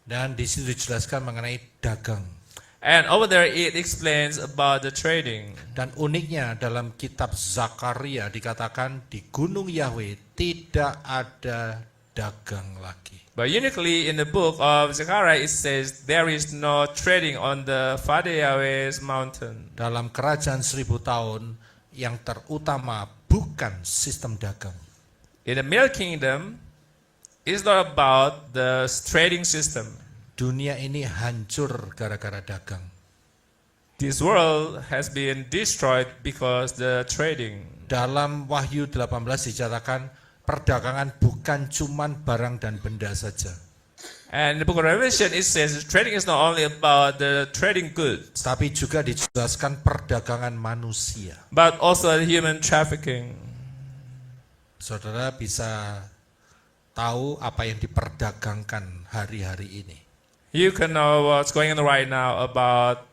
Dan di situ dijelaskan mengenai dagang. And over there it explains about the trading. Dan uniknya dalam kitab Zakaria dikatakan di Gunung Yahweh tidak ada dagang lagi. But uniquely in the book of Zechariah it says there is no trading on the Father Yahweh's mountain. Dalam kerajaan 1000 tahun yang terutama bukan sistem dagang. In the milk kingdom, it's not about the trading system. Dunia ini hancur gara-gara dagang. This world has been destroyed because the trading. Dalam Wahyu 18 dicatatkan perdagangan bukan cuman barang dan benda saja, And in the book of Revelation, it says trading is not only about the trading goods, tapi juga dijelaskan perdagangan manusia. but also the human trafficking. Saudara bisa tahu apa yang diperdagangkan hari-hari ini. You can know what's going on right now about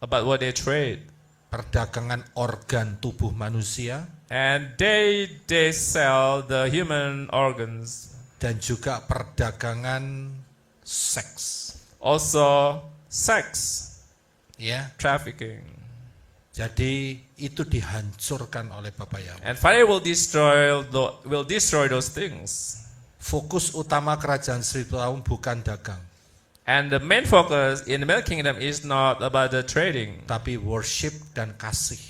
what they trade. Perdagangan organ tubuh manusia And they sell the human organs. dan juga perdagangan seks. Also sex Ya, trafficking. jadi itu dihancurkan oleh Bapak Yahweh. And fire will destroy those things. Fokus utama kerajaan 1000 tahun bukan dagang, And the main focus in the milk kingdom is not about the trading, tapi worship dan kasih.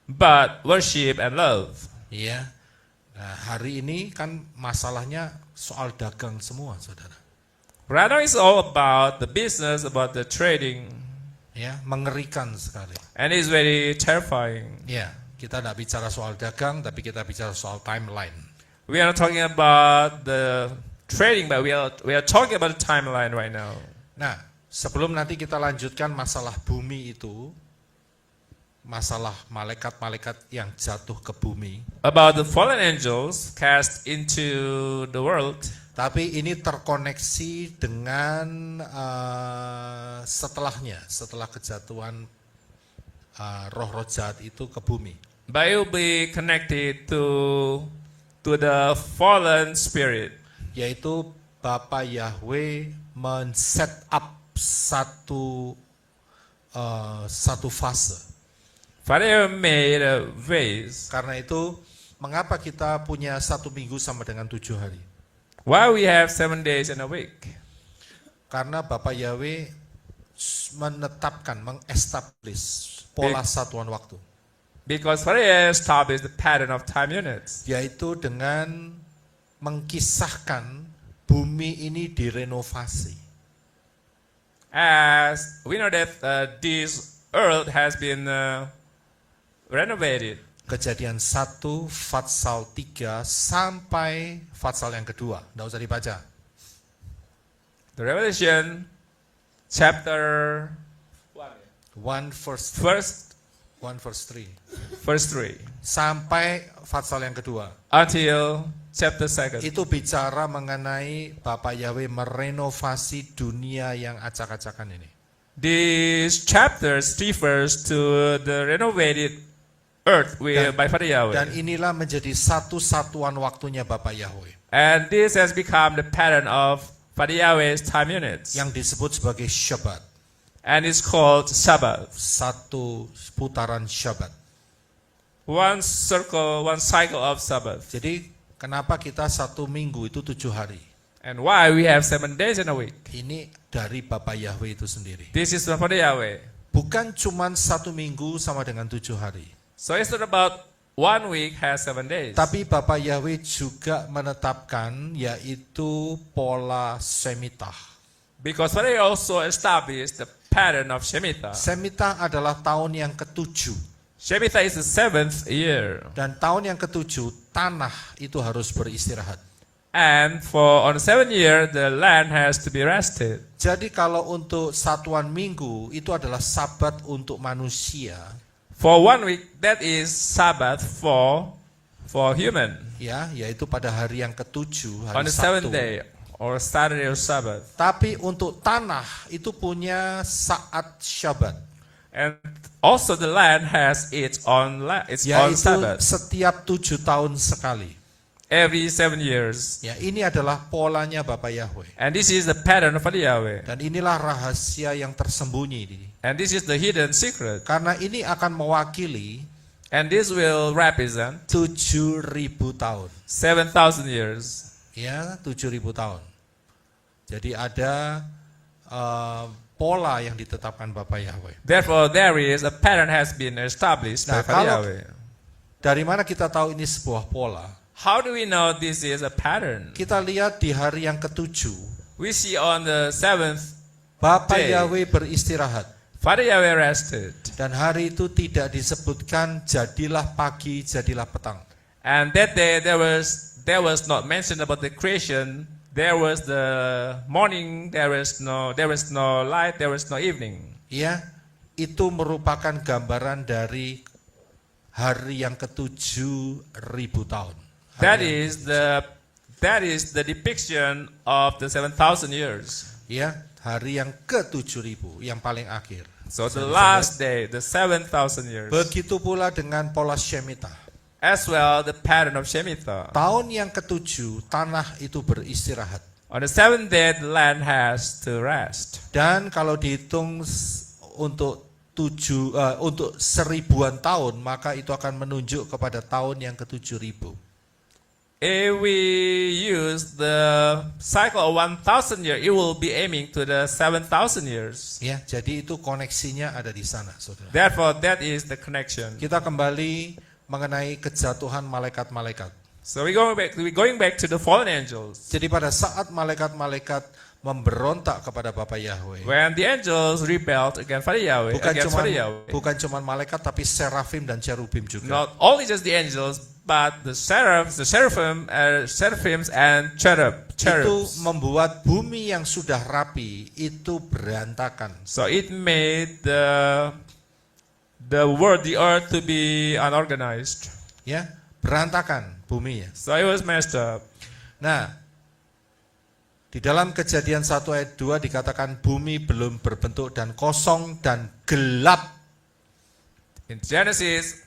but worship and love. Ya. Nah, hari ini kan masalahnya soal dagang semua, Saudara. Right now it's all about the business, about the trading, Ya, mengerikan sekali. and it's very terrifying. Ya, kita tidak bicara soal dagang, tapi kita bicara soal timeline. We are not talking about the trading, but we are talking about the timeline right now. Nah, sebelum nanti kita lanjutkan masalah bumi itu, masalah malaikat-malaikat yang jatuh ke bumi, About the fallen angels cast into the world, tapi ini terkoneksi dengan setelah kejatuhan roh-roh jahat itu ke bumi. but it will be connected to the fallen spirit. Yaitu Bapa Yahweh men-set up satu fase. Father made a vase. Karena itu, mengapa kita punya 1 minggu sama dengan 7 hari? Why we have 7 days in a week? Karena Bapa Yahweh menetapkan, mengestablish pola satuan waktu. Because Father established the pattern of time units. Yaitu dengan mengkisahkan bumi ini direnovasi. As we know that this earth has been renovated. Kejadian 1, Fatsal 3 sampai Fatsal yang kedua. Tidak usah dibaca. The Revelation chapter 1 verse 3 sampai Fatsal yang kedua. until chapter 2. Itu bicara mengenai Bapak Yahweh merenovasi dunia yang acak-acakan ini. These chapters refers to the renovated earth by Father Yahweh. Dan inilah menjadi satu satuan waktunya Bapak Yahweh And this has become the pattern of Father Yahweh's time units. yang disebut sebagai Shabbat. And it's called Sabbath. Satu putaran Shabbat. One cycle of Sabbath. Jadi kenapa kita 1 minggu itu 7 hari? And why we have 7 days in a week? Ini dari Bapak Yahweh itu sendiri. This is from Father Yahweh. Bukan cuma 1 minggu sama dengan 7 hari. So it's not about 1 week has 7 days. Tapi Bapak Yahweh juga menetapkan yaitu pola Shemitah. Because Father also established the pattern of Shemitah. Shemitah adalah tahun yang ke-7. Shemitah is the 7th year. Dan tahun yang ke-7 tanah itu harus beristirahat. And on the 7th year, the land has to be rested. Jadi kalau untuk satuan minggu itu adalah sabat untuk manusia. For 1 week, that is Sabbath for human. Ya, yaitu pada hari yang ke-7, On hari the 7th Sabtu. day, or Saturday or Sabbath. Tapi untuk tanah itu punya saat Syabat. And also the land has its own Yaitu Sabbath. setiap 7 tahun sekali. Every 7 years. Ya, ini adalah polanya Bapak Yahweh. And this is the pattern of Father Yahweh. Dan inilah rahasia yang tersembunyi ini. And this is the hidden secret. Karena ini akan mewakili And this will represent 7.000 tahun. 7,000 years. Ya, 7.000 tahun. Jadi ada pola yang ditetapkan Bapak Yahweh. Therefore, there is a pattern has been established by Nah, Father kalau- Yahweh. Dari mana kita tahu ini sebuah pola? How do we know this is a pattern? Kita lihat di hari yang ketujuh, We see on the seventh, Bapa Day. Yahweh beristirahat. Father Yahweh rested. Dan hari itu tidak disebutkan jadilah pagi, jadilah petang. And that day there was not mentioned about the creation. There was the morning, there was no light, there was no evening. Ya, itu merupakan gambaran dari hari yang ketujuh ribu tahun. That is the depiction of the 7,000 years. Ya, hari yang ke-7.000, yang paling akhir. So the last day, the 7,000 years. Begitu pula dengan pola Shemitah. As well, the pattern of Shemitah. Tahun yang ke-7, tanah itu beristirahat. On the seventh day, the land has to rest. Dan kalau dihitung untuk 1000-an tahun, maka itu akan menunjuk kepada tahun yang ke-7.000. If we use the cycle of 1,000 years, it will be aiming to the 7,000 years. Ya, jadi itu koneksinya ada di sana, saudara. Therefore, that is the connection. Kita kembali mengenai kejatuhan malaikat-malaikat. So we're going back to the fallen angels. Jadi pada saat malaikat-malaikat memberontak kepada Bapa Yahweh, When the angels rebelled against Father Yahweh, bukan cuman malaikat tapi serafim dan cherubim juga. not only just the angels, but the seraphims and Itu cherubs. membuat bumi yang sudah rapi itu berantakan. So it made the earth to be unorganized. Ya, berantakan buminya. So it was messed up. Nah, di dalam Kejadian 1 ayat 2 dikatakan bumi belum berbentuk dan kosong dan gelap. In Genesis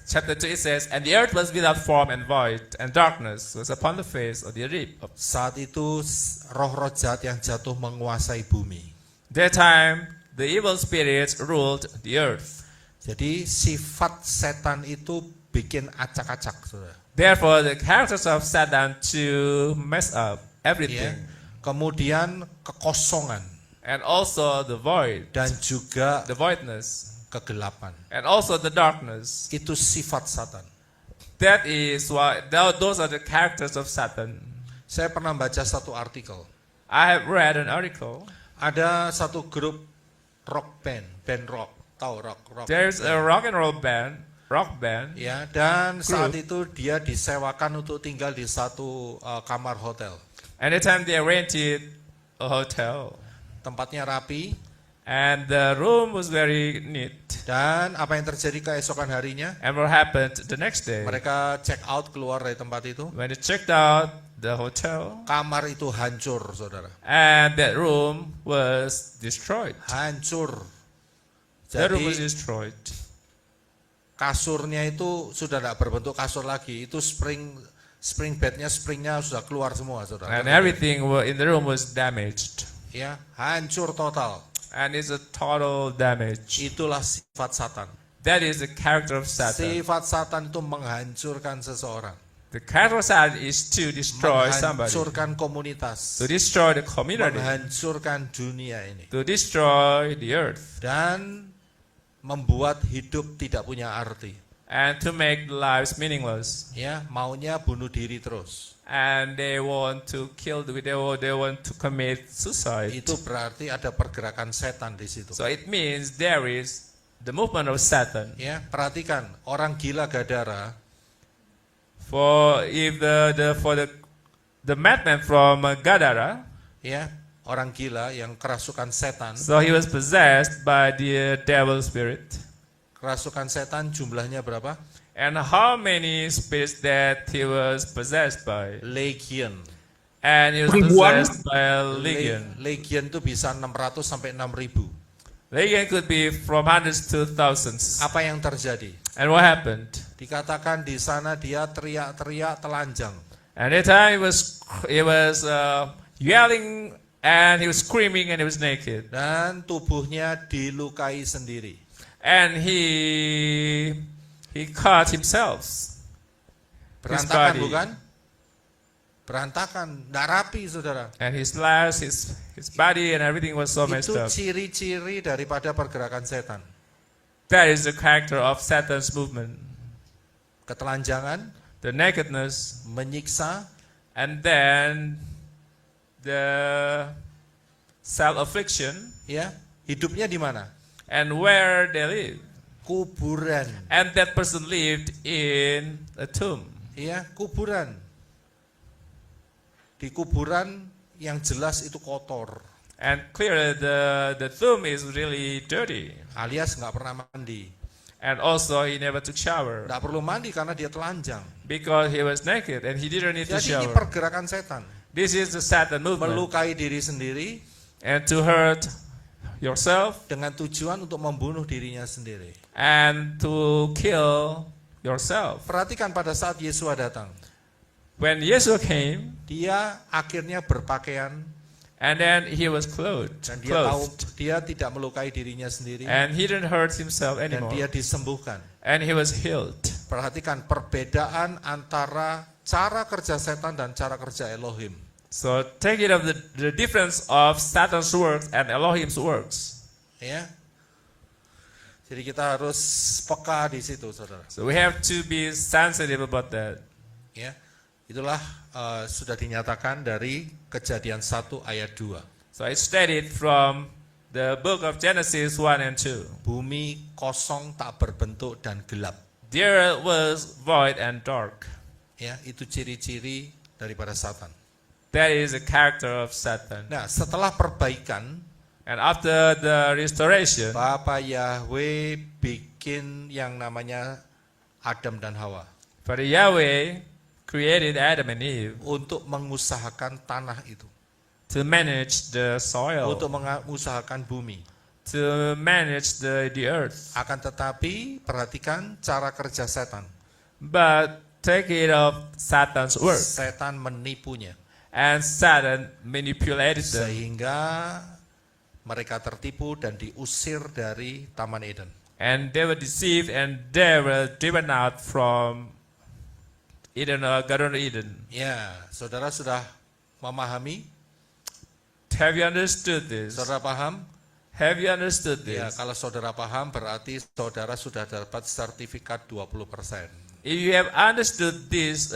chapter 2 it says, and the earth was without form and void, and darkness was upon the face of the deep. Saat itu roh-roh jahat yang jatuh menguasai bumi. That time the evil spirits ruled the earth. Jadi sifat setan itu bikin acak-acak, saudara. Therefore the characters of Satan to mess up Ya. everything. Kemudian kekosongan And also the void, dan juga the voidness, kegelapan. and also the darkness. Itu sifat Satan. That is why those are the characters of Satan. Saya pernah baca satu artikel. I have read an article. Ada satu grup rock band rock, tahu rock. There's a rock band. Ya, dan saat itu dia disewakan untuk tinggal di satu kamar hotel. Anytime they rented a hotel, Tempatnya rapi, and the room was very neat. dan apa yang terjadi keesokan harinya? And what happened the next day? Mereka check out keluar dari tempat itu. When they checked out the hotel, Kamar itu hancur, saudara. and that room was destroyed. Hancur. That room was Jadi destroyed. kasurnya itu sudah tidak berbentuk kasur lagi. Itu spring bednya sudah keluar semua, saudara. And everything in the room was damaged. Ya, hancur total. And it's a total damage. Itulah sifat Satan. That is the character of Satan. Sifat Satan itu menghancurkan seseorang. The character of Satan is to destroy somebody, Menghancurkan komunitas. to destroy the community, Menghancurkan dunia ini. to destroy the earth, Dan membuat hidup tidak punya arti. and to make lives meaningless. Ya, maunya bunuh diri terus. And they want to kill, they want to commit suicide. Itu berarti ada pergerakan setan di situ. So it means there is the movement of Satan. Ya, perhatikan orang gila Gadara For if the madman from Gadara, ya, orang gila yang kerasukan setan. so he was possessed by the devil spirit. Kerasukan setan jumlahnya berapa? And how many spirits that he was possessed by? Legion. And he was possessed by a legion. Legion itu bisa 600 sampai 6.000. Legion could be from hundreds to thousands. Apa yang terjadi? And what happened? Dikatakan di sana dia teriak-teriak telanjang. And that time he was yelling and he was screaming and he was naked. Dan tubuhnya dilukai sendiri. And he cut himself. Berantakan body. bukan? Berantakan, tidak rapi, saudara. And he slashed his body and everything was so messed Itu up. ciri-ciri daripada pergerakan setan. That is the character of Satan's movement. ketelanjangan, the nakedness, menyiksa, and then the self-affliction, ya, hidupnya di mana? and where they live. Kuburan. And that person lived in a tomb. Ya, kuburan. Di kuburan yang jelas itu kotor, And clearly the tomb is really dirty. alias nggak pernah mandi. And also he never took shower Nggak perlu mandi karena dia telanjang. because he was naked and he didn't need to Jadi ini shower. pergerakan setan. This is the Satan movement. Melukai diri sendiri And to hurt yourself dengan tujuan untuk membunuh dirinya sendiri. and to kill yourself. Perhatikan pada saat Yesua datang. When Jesus came, Dia akhirnya berpakaian and then he was clothed, dan dia tahu clothed, dia tidak melukai dirinya sendiri and he didn't hurt himself dan anymore, dia disembuhkan. and he was healed. Perhatikan perbedaan antara cara kerja setan dan cara kerja Elohim. So take it of the difference of Satan's works and Elohim's works. Ya. Jadi kita harus peka di situ, saudara. So we have to be sensitive about that. Ya. Itulah sudah dinyatakan dari Kejadian 1 ayat 2. So I studied from the book of Genesis 1 and 2. Bumi kosong, tak berbentuk dan gelap. There was void and dark. Ya, itu ciri-ciri daripada Satan. That is a character of Satan. Nah, setelah perbaikan, And after the restoration, Bapa Yahweh bikin yang namanya Adam dan Hawa Father Yahweh created Adam and Eve untuk mengusahakan tanah itu, to manage the soil, untuk mengusahakan bumi. to manage the earth. Akan tetapi perhatikan cara kerja setan. But take it of Satan's work. Setan menipunya And Satan manipulated them. sehingga mereka tertipu dan diusir dari Taman Eden. And they were deceived and they were driven out from Eden, Garden of Eden. Ya, saudara sudah memahami? Have you understood this? Saudara paham? Have you understood Ya, this? kalau saudara paham berarti saudara sudah dapat sertifikat 20%. If you have understood this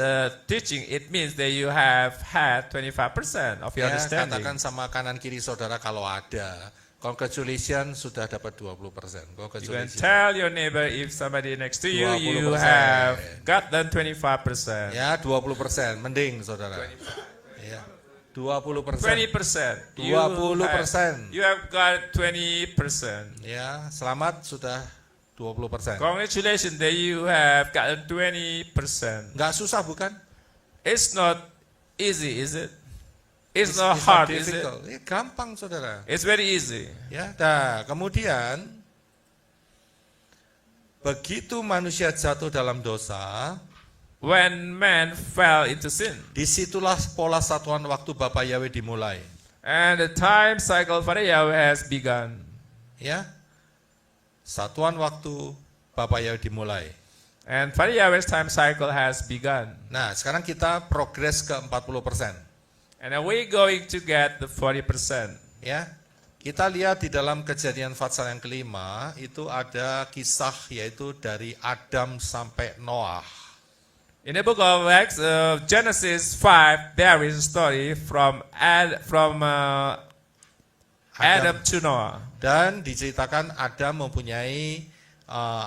teaching, it means that you have had 25% of your Ya, understanding. katakan sama kanan kiri saudara kalau ada. Congratulations, sudah dapat 20%. You can Congratulations. tell your neighbor if somebody next to you, you 20%. have gotten 25%. Ya, 20%. Mending saudara. Ya, 20%. 20%. 20%. You have got 20%. Ya, selamat sudah 20%. Congratulations that you have gotten 20%. Nggak susah bukan? It's not easy, is it? It's It's not not hard, is it? difficult. Ya, gampang saudara. It's very easy. Ya, nah, kemudian begitu manusia jatuh dalam dosa, When man fell into sin, disitulah pola satuan waktu Bapa Yahweh dimulai. and the time cycle for the Yahweh has begun. Ya, satuan waktu Bapa Yahweh dimulai. And Father Yahweh's time cycle has begun. Nah, sekarang kita progres ke 40%. And are we going to get the 40%? Ya, kita lihat di dalam Kejadian pasal yang kelima itu ada kisah yaitu dari Adam sampai Noah. In the book of Acts, Genesis 5, there is a story from Adam to Noah. Dan diceritakan Adam mempunyai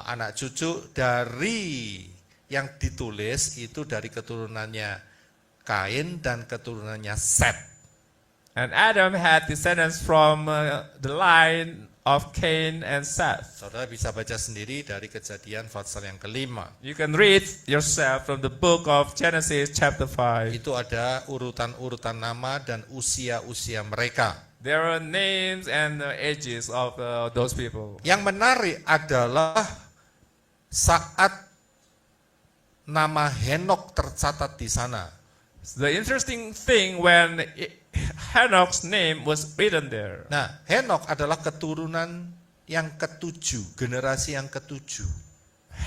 anak cucu dari yang ditulis itu dari keturunannya Kain dan keturunannya Set. And Adam had descendants from the line of Cain and Seth. Saudara bisa baca sendiri dari Kejadian pasal yang kelima. You can read yourself from the book of Genesis chapter 5. Itu ada urutan-urutan nama dan usia-usia mereka. There are names and ages of those people. Yang menarik adalah saat nama Henok tercatat di sana. The interesting thing when Henoch's name was written there. Nah, Henok adalah keturunan yang ketujuh, generasi yang ketujuh.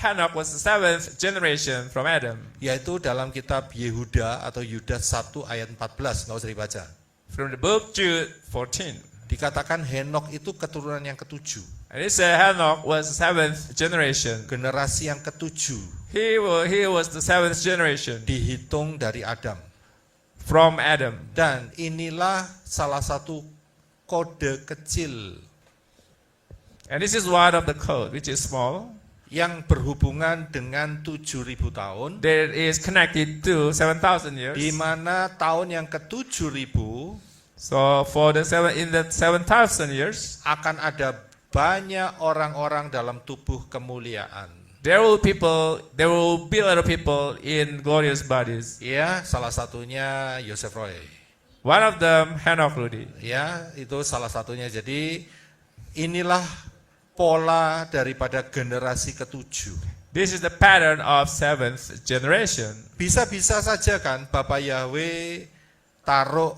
Henoch was the seventh generation from Adam. Yaitu dalam kitab Yehuda atau Yuda 1 ayat 14, nggak usah dibaca. From the book Jude 14. Dikatakan Henok itu keturunan yang ketujuh. And he said Enoch was the seventh generation. generasi yang ketujuh, He was the seventh generation dihitung dari Adam. from Adam. Dan inilah salah satu kode kecil And this is one of the code, which is small, yang berhubungan dengan 7.000 tahun, that is connected to 7,000 years. di mana tahun yang ke-7.000 So in the 7,000 years, akan ada banyak orang-orang dalam tubuh kemuliaan. there will be a lot of people in glorious bodies. Ya, salah satunya Joseph Roy. One of them, Enoch Rudy. Ya, itu salah satunya. Jadi inilah pola daripada generasi ketujuh. This is the pattern of seventh generation. Bisa-bisa saja kan Bapak Yahweh taruh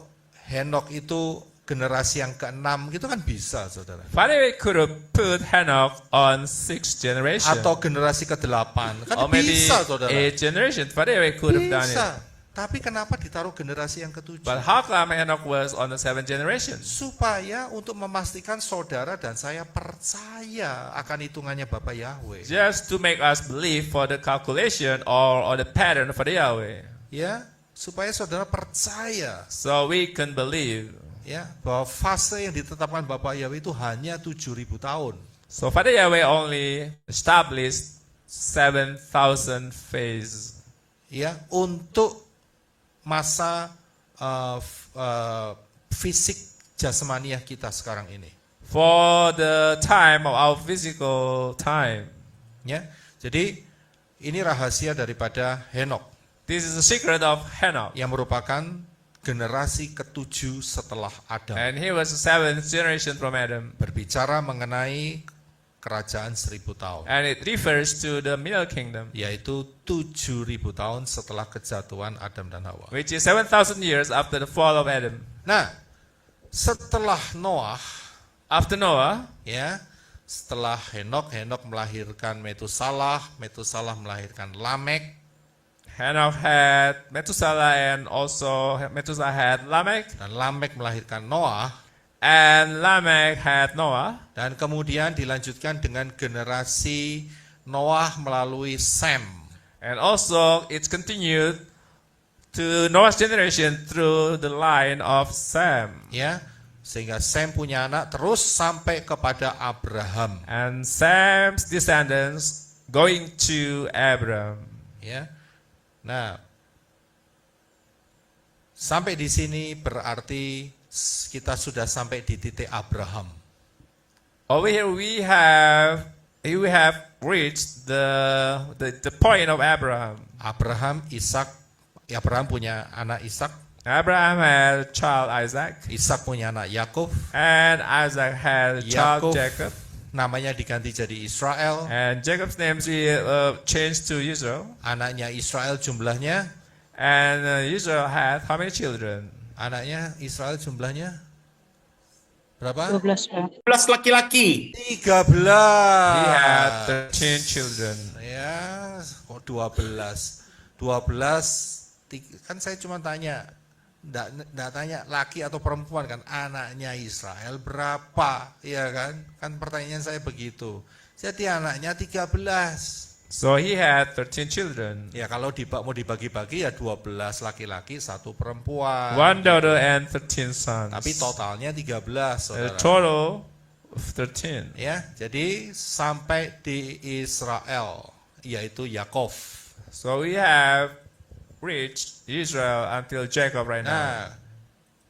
Henok itu generasi yang ke-6 gitu kan bisa, saudara. Father could have put Enoch on sixth generation. Atau generasi ke-8 kan Or maybe bisa, saudara. eighth generation. Father could have done it. Bisa. Tapi kenapa ditaruh generasi yang ke-7? But how come Enoch was on the seventh generation? Supaya untuk memastikan saudara dan saya percaya akan hitungannya Bapak Yahweh. Just to make us believe for the calculation or the pattern for the Yahweh. Ya, supaya saudara percaya So we can believe. ya bahwa fase yang ditetapkan Bapak Yahweh itu hanya 7.000 tahun. So Father Yahweh only established 7,000 phase. Ya, untuk masa fisik jasmaniah kita sekarang ini. For the time of our physical time. Ya. Jadi ini rahasia daripada Henok This is the secret of Enoch. yang merupakan generasi ke-7 setelah Adam. And he was the seventh generation from Adam. Berbicara mengenai kerajaan 1000 tahun. And it refers to the Middle Kingdom, Yaitu 7.000 tahun setelah kejatuhan Adam dan Hawa. which is 7,000 years after the fall of Adam. Nah, setelah Noah, After Noah, ya, setelah Henok melahirkan Metusalah, Metusalah melahirkan Lamek, Enoch had Methuselah, and also Methuselah had Lamech, dan Lamek melahirkan Noah, and Lamech had Noah, dan kemudian dilanjutkan dengan generasi Noah melalui Sem. and also it's continued to Noah's generation through the line of Sam. Ya, sehingga Sem punya anak terus sampai kepada Abraham. And Sam's descendants going to Abraham. Ya, nah, sampai di sini berarti kita sudah sampai di titik Abraham. Over here we have reached the point of Abraham. Abraham punya anak Ishak, Abraham had a child Isaac, Ishak punya anak Yakub, and Isaac had a child Yakub Jacob, namanya diganti jadi Israel. and Jacob's name changed to Israel. Anaknya Israel jumlahnya, And Israel had how many children? anaknya Israel jumlahnya berapa? 12 Pak. 11 laki-laki. 13. He had 13 children. Ya, kok 12? 12, kan saya cuma tanya, enggak tanya laki atau perempuan kan, anaknya Israel berapa, ya kan? Kan pertanyaan saya begitu. Jadi anaknya 13. So he had 13 children. Ya kalau mau dibagi-bagi ya 12 laki-laki, 1 perempuan. One daughter and 13 sons. Tapi totalnya 13, A saudara. total of 13. Ya, jadi sampai di Israel, yaitu Yakov. So we have reached Israel until Jacob right now. Nah,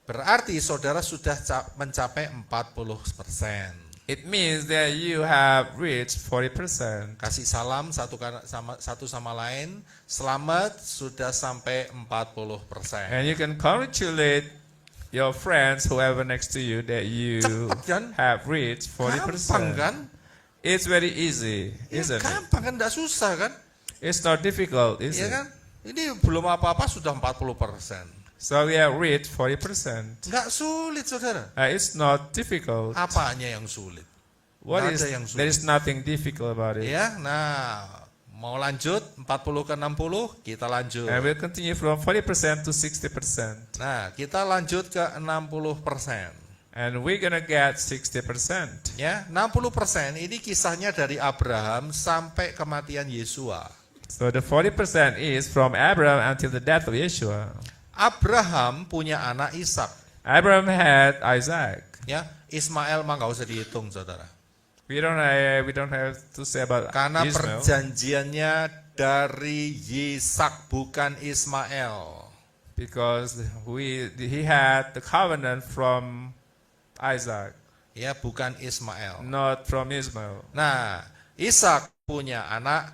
berarti saudara sudah mencapai 40%. It means that you have reached 40%. Kasih salam satu sama lain, selamat sudah sampai 40%. And you can congratulate your friends, whoever next to you, that you Cepat kan? have reached 40%. Gampang kan? It's very easy, Ya, isn't it? gampang kan, enggak susah kan? It's not difficult, is Ya it? kan? Ini belum apa-apa sudah 40%. So we have reached 40%. Enggak sulit, saudara. It's not difficult. Apanya yang sulit? Nggak ada yang sulit. There is nothing difficult about it. Ya, nah, mau lanjut 40 ke 60, kita lanjut. And we'll continue from 40% to 60%. Nah, kita lanjut ke 60%. And we're gonna get 60%. Ya, 60% ini kisahnya dari Abraham sampai kematian Yesua. So the 40% is from Abraham until the death of Yeshua. Abraham punya anak Ishak. Abraham had Isaac. Ya, Ismail mah nggak usah dihitung, saudara. We don't have to say about Karena Ishmael. perjanjiannya dari Yisak bukan Ismail. Because he had the covenant from Isaac, Ya, bukan Ismail. not from Ishmael. Nah, Ishak punya anak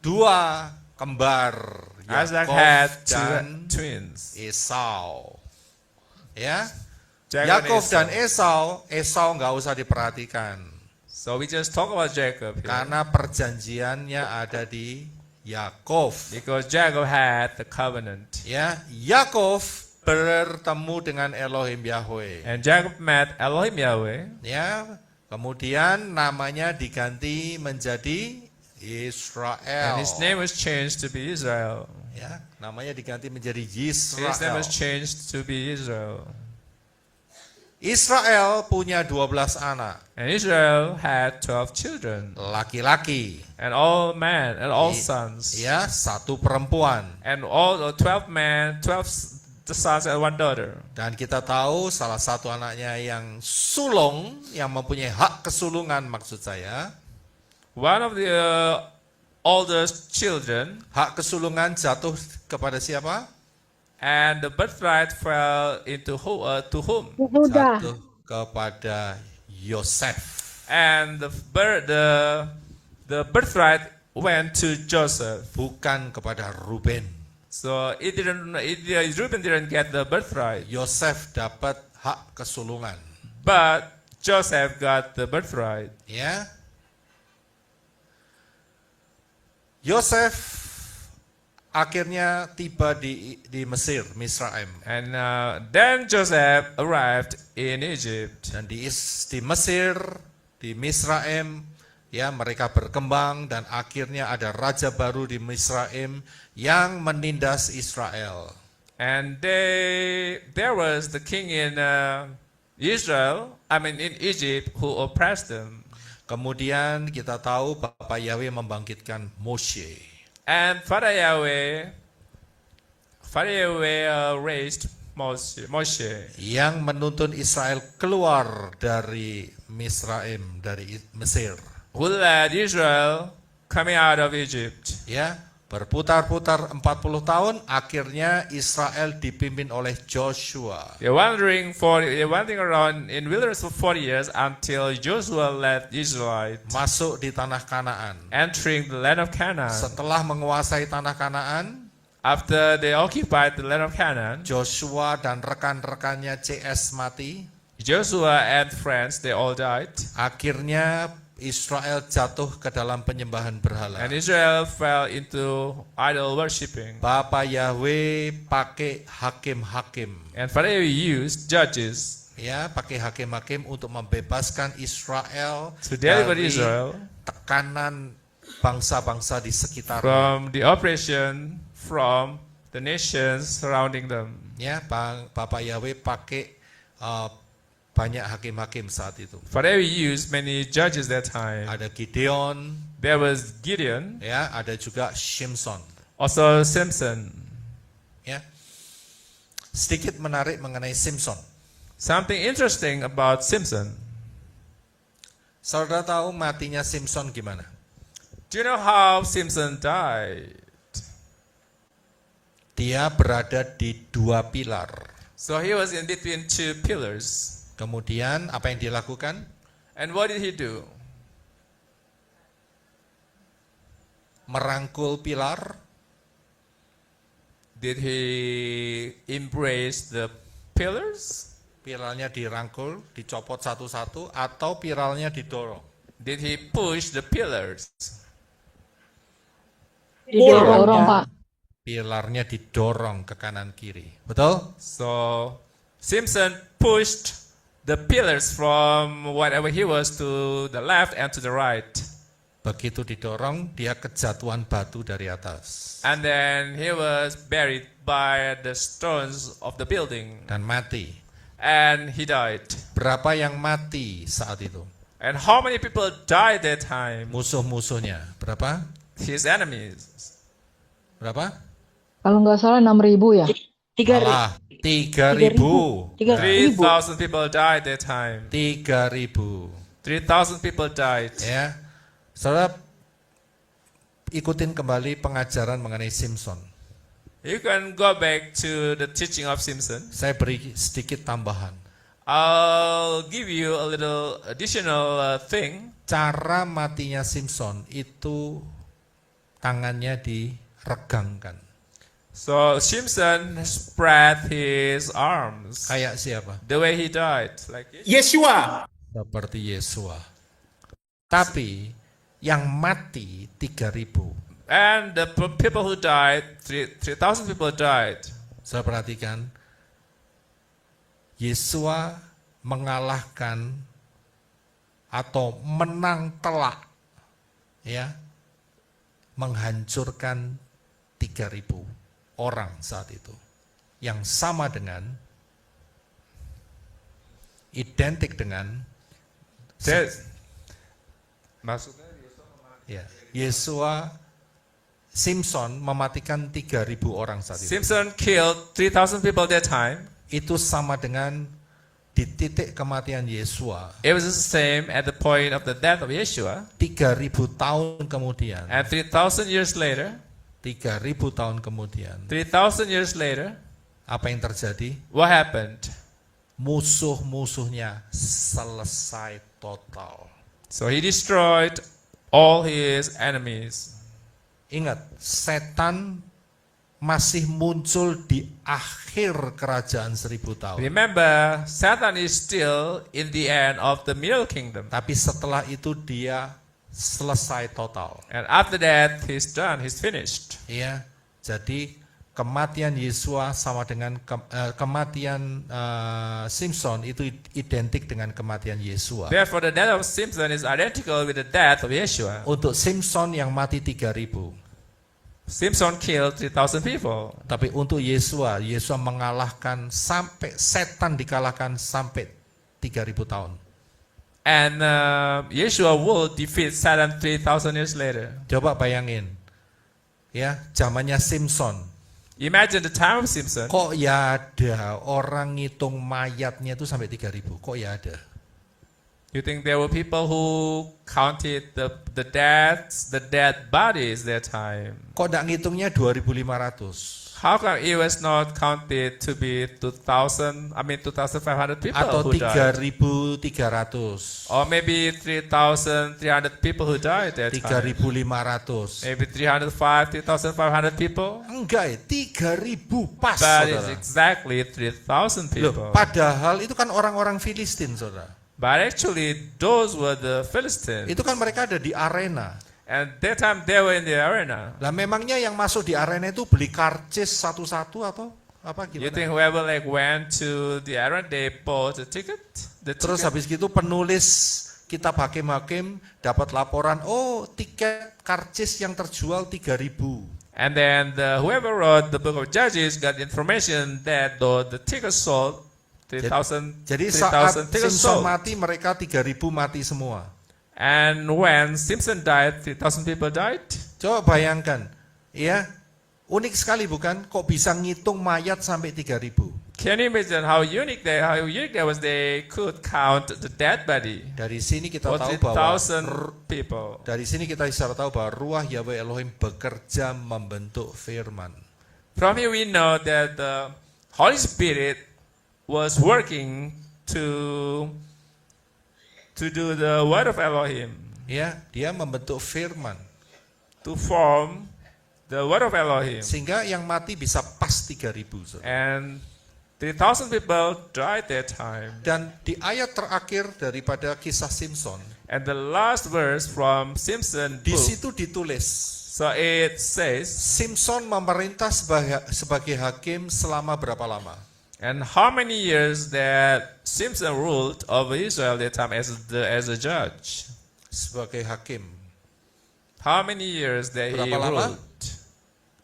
dua kembar, Isaac Yakov had dan twins. Esau. Ya, Jacob and Yakov Esau. dan Esau nggak usah diperhatikan So we just talk about Jacob here. karena perjanjiannya ada di Yakov. Because Jacob had the covenant. Ya, Yakov bertemu dengan Elohim Yahweh. And Jacob met Elohim Yahweh. Ya, kemudian namanya diganti menjadi Israel. And his name was changed to be Israel. Ya, namanya diganti menjadi His name Israel. was changed to be Israel. Israel punya 12 anak, And Israel had 12 children. laki-laki. And all men and all sons. Ya, satu perempuan. And all 12 men, 12 sons and one daughter. Dan kita tahu salah satu anaknya yang sulung, yang mempunyai hak kesulungan maksud saya. One of the oldest children, Hak kesulungan jatuh kepada siapa? and the birthright fell into to whom? Yehuda. Jatuh kepada Yosef. And the birthright went to Joseph. Bukan kepada Ruben. So Reuben didn't get the birthright, Yosef dapat hak kesulungan. but Joseph got the birthright. Ya. Yosef akhirnya tiba di Mesir, Misraim. And then Joseph arrived in Egypt. Dan di Mesir, di Misraim, ya mereka berkembang dan akhirnya ada raja baru di Misraim yang menindas Israel. And there was the king in in Egypt, who oppressed them. Kemudian kita tahu Bapak Yahweh membangkitkan Moshe. And Father Yahweh raised Moshe, Yang menuntun Israel keluar dari Misraim, dari Mesir. who led Israel coming out of Egypt. Ya, berputar-putar 40 tahun, akhirnya Israel dipimpin oleh Joshua. They're wandering around in wilderness for 40 years until Joshua led Israelites Masuk di tanah Kanaan. entering the land of Canaan. Setelah menguasai tanah Kanaan, After they occupied the land of Canaan, Joshua dan rekan-rekannya CS mati. Joshua and friends, they all died. Akhirnya Israel jatuh ke dalam penyembahan berhala. And Israel fell into idol worshipping. Bapak Yahweh pakai hakim-hakim. And Pharaoh used judges Ya, pakai hakim-hakim untuk membebaskan Israel to deliver dari Israel tekanan bangsa-bangsa di sekitarnya. from the oppression from the nations surrounding them. Ya, Bapak Yahweh pakai banyak hakim-hakim saat itu. Pharaoh used many judges that time. Ada Gideon, There was Gideon, ya, ada juga Shimson. also Samson. Ya, sedikit menarik mengenai Simson. Something interesting about Samson. Saudara tahu matinya Simson gimana? Do you know how Samson died? Dia berada di dua pilar. So he was in between two pillars. Kemudian apa yang dilakukan? And what did he do? Merangkul pilar, Did he embrace the pillars? pilarnya dirangkul, dicopot satu-satu, atau pilarnya didorong. Did he push the pillars? Didorong, Pak. Pilarnya didorong ke kanan kiri. Betul? So Samson pushed the pillars from whatever he was to the left and to the right. Begitu didorong, dia kejatuhan batu dari atas And then he was buried by the stones of the building dan mati. and he died. Berapa yang mati saat itu? And how many people died that time? Musuh-musuhnya. Berapa? His enemies. Berapa? Kalau nggak salah 6.000 ya. Malah 3.000. 3,000 people died that time. 3.000. 3,000 people died. Ya. Saudara ikutin kembali pengajaran mengenai Simpson. You can go back to the teaching of Simpson. Saya beri sedikit tambahan. I'll give you a little additional thing. Cara matinya Simpson itu tangannya diregangkan. So Simpson spread his arms. Kayak siapa? The way he died, like it. Yesua. Seperti Yesua. Tapi yang mati 3.000. And the people who died, 3,000 people died. Saya perhatikan, Yesua mengalahkan atau menang telak, ya, menghancurkan 3.000 orang saat itu, yang sama dengan, identik dengan, Maksudnya ya, Yesua, Simpson mematikan 3.000 orang saat itu. Simpson killed 3,000 people that time. Itu sama dengan di titik kematian Yesua. It was the same at the point of the death of Yeshua. 3.000 tahun kemudian. And 3,000 years later, 3.000 tahun kemudian. 3,000 years later, Apa yang terjadi? what happened? Musuh-musuhnya selesai total. So he destroyed all his enemies. Ingat, setan masih muncul di akhir kerajaan 1000 tahun. Remember, Satan is still in the end of the middle kingdom. Tapi setelah itu dia selesai total. And after that, he's done, he's finished. Ya, jadi kematian Yesua sama dengan kematian Simpson itu identik dengan kematian Yesua. Therefore, the death of Simpson is identical with the death of Yeshua. Untuk Simpson yang mati 3.000. Simpson killed 3,000 people. Tapi untuk Yesua, Yesua mengalahkan sampai setan dikalahkan sampai 3.000 tahun. And Yeshua will defeat Satan 3,000 years later. Coba bayangin, ya, zamannya Simpson. Imagine the time of Simpson. Kok ya ada orang ngitung mayatnya itu sampai 3.000? Kok ya ada? You think there were people who counted the dead bodies that time? Kok enggak ngitungnya 2.500? How come it was not counted to be 2,500 people Atau who died? 3.300? Or maybe 3,300 people who died that time? 3.500? Maybe 305, 3,500 people? Enggak ya, 3.000 pas, But it's saudara. exactly 3,000 Loh, people. padahal itu kan orang-orang Filistin, saudara. But actually, those were the Philistines. Itu kan mereka ada di arena. And that time they were in the arena. Lah memangnya yang masuk di arena itu beli karcis satu-satu atau apa You gimana? think whoever went to the arena, they bought a ticket? Terus habis gitu penulis kitab hakim-hakim dapat laporan, oh tiket karcis yang terjual 3.000. And then whoever wrote the book of Judges got information that the tickets sold 3,000 Jadi saat tickets Simpson sold. mati mereka 3.000 mati semua. And when Simpson died, 3,000 people died. Coba bayangkan, ya unik sekali bukan? Kok bisa ngitung mayat sampai 3.000? Can you imagine how unique that was? They could count the dead body. Dari sini kita For tahu bahwa 3,000 people. dari sini kita bisa tahu bahwa Ruah Yahweh Elohim bekerja membentuk firman. From here we know that the Holy Spirit was working to do the word of Elohim, Ya, dia membentuk firman to form the word of Elohim. sehingga yang mati bisa pas 3.000. saudara. And 3,000 people died that time. Dan di ayat terakhir daripada kisah Simpson, And the last verse from Simpson di book, situ ditulis so it says, Simpson memerintah sebagai hakim selama berapa lama? and how many years that Simpson ruled over Israel that time as a judge? Sebagai hakim. How many years that he Berapa lama? ruled?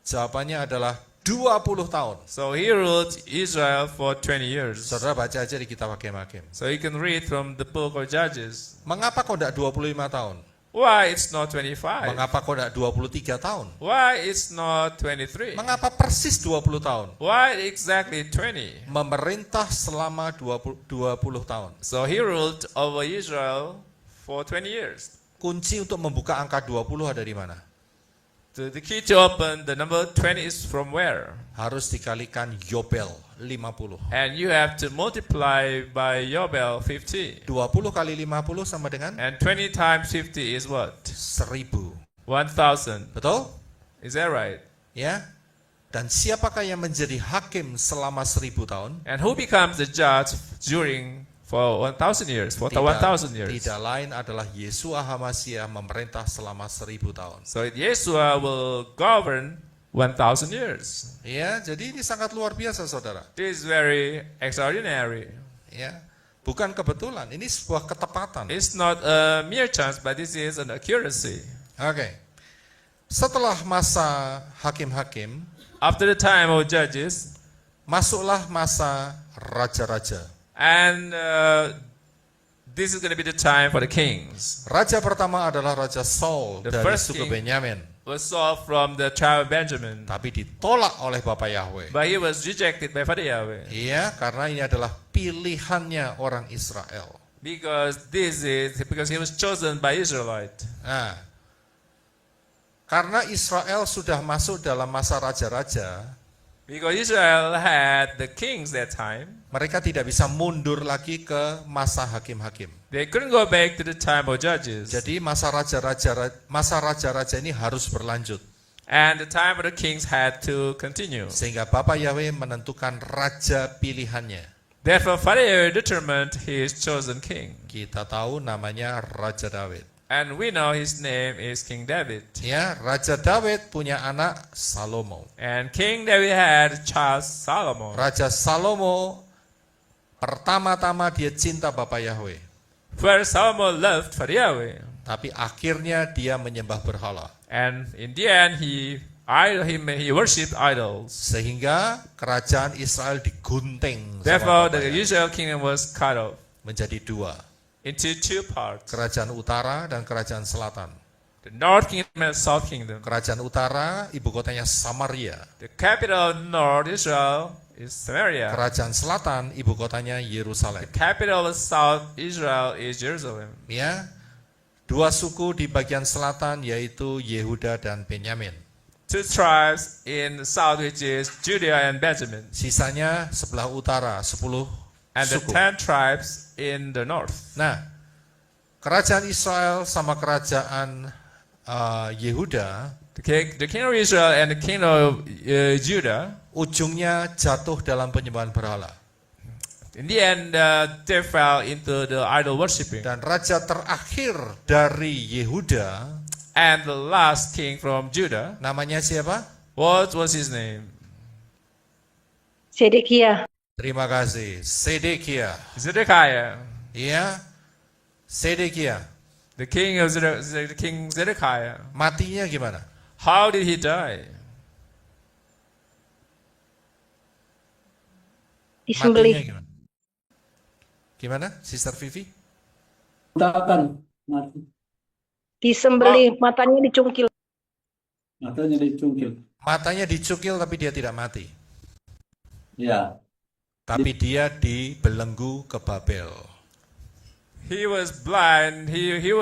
Jawabannya adalah 20 tahun. So he ruled Israel for 20 years. Saudara baca aja di kitab Hakim-Hakim. So you can read from the book of Judges. Mengapa kok tidak 25 tahun? Why it's not 25? Mengapa kok tidak 23 tahun? Why it's not 23? Mengapa persis 20 tahun? Why exactly 20? Memerintah selama 20 tahun. So he ruled over Israel for 20 years. Kunci untuk membuka angka 20 ada di mana? The key to open the number 20 is from where? Harus dikalikan Yobel 50. And you have to multiply by Yobel 50. 20 kali 50 sama dengan And 20 times 50 is what? 1000. 1,000. Betul? Is that right? Ya. Dan siapakah yang menjadi hakim selama 1000 tahun? And who becomes the judge during for 1,000 years? For 1,000 years. Tidak lain adalah Yesua HaMasiah memerintah selama 1000 tahun. So Yeshua will govern 1,000 years. Ya, jadi ini sangat luar biasa, saudara. This is very extraordinary. Ya, bukan kebetulan, ini sebuah ketepatan. It's not a mere chance, but this is an accuracy. Oke. Setelah masa hakim-hakim, After the time of judges, masuklah masa raja-raja. and this is going to be the time for the kings. Raja pertama adalah Raja Saul The dari first suku king Benyamin. Was Saul from the tribe of Benjamin, Tapi ditolak oleh Bapa Yahweh. but he was rejected by Father Yahweh Iya, karena ini adalah pilihannya orang Israel. because he was chosen by Israelite. Nah, karena Israel sudah masuk dalam masa raja-raja, Because Israel had the kings that time, mereka tidak bisa mundur lagi ke masa hakim-hakim. they couldn't go back to the time of judges. Jadi masa raja-raja ini harus berlanjut. And the time of the kings had to continue. Sehingga Bapa Yahweh menentukan raja pilihannya. Therefore, Father Yahweh determined his chosen king. Kita tahu namanya Raja Daud. And we know his name is King David. Ya, Raja Daud punya anak Salomo. And King David had child Solomon. Raja Salomo pertama-tama dia cinta Bapa Yahweh. First, Solomon loved Father Yahweh. Tapi akhirnya dia menyembah berhala. And in the end, he worshipped idols. Sehingga kerajaan Israel digunting. sama Therefore, Bapa the Yahweh. Israel kingdom was cut off Menjadi dua. into two parts. Kerajaan utara dan kerajaan selatan. The North Kingdom and South Kingdom. Kerajaan utara ibu kotanya Samaria. The capital of North Israel is Samaria. Kerajaan selatan ibu kotanya The Yerusalem. capital of South Israel is Jerusalem. Ya. Dua suku di bagian selatan yaitu Yehuda dan Benyamin. Two tribes in the south, which is Judah and Benjamin. Sisanya sebelah utara 10 And the suku. 10 tribes in the north. Nah, kerajaan Israel sama kerajaan Yehuda The kingdom of Israel and the kingdom of Judah, ujungnya jatuh dalam penyembahan berhala. in the end, they fell into the idol worshipping. Dan raja terakhir dari Yehuda And the last king from Judah, namanya siapa? what was his name? Sedekia. Terima kasih. Sedekia. Zedekiah. Iya. Sedekia. The king of King Zedekiah. Matinya gimana? How did he die? Matinya Disembelih. gimana? Gimana, Sister Vivi? Mutakan mati, Disembelih, matanya dicungkil. matanya dicungkil. Matanya dicukil tapi dia tidak mati. Ya, Tapi dia dibelenggu ke Babel. He was blind. He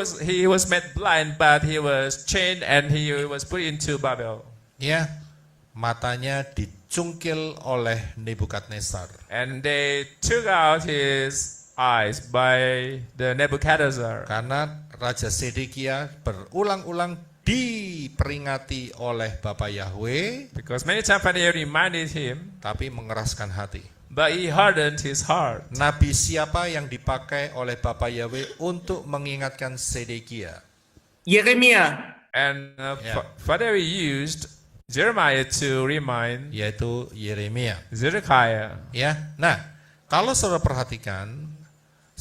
was made blind, but he was chained and he was put into Babel. Ya, matanya dicungkil oleh Nebukadnezar. And they took out his eyes by the Nebuchadnezzar. Karena Raja Sedekia berulang-ulang diperingati oleh Bapa Yahweh, Because many times Father reminded him, tapi mengeraskan hati. but he hardened his heart. Nabi siapa yang dipakai oleh Bapa Yahweh untuk mengingatkan Sedekia? Yeremia. And Yeah. Father used Jeremiah to remind Yaitu Yeremia. Zedekiah. Ya, nah kalau saudara perhatikan,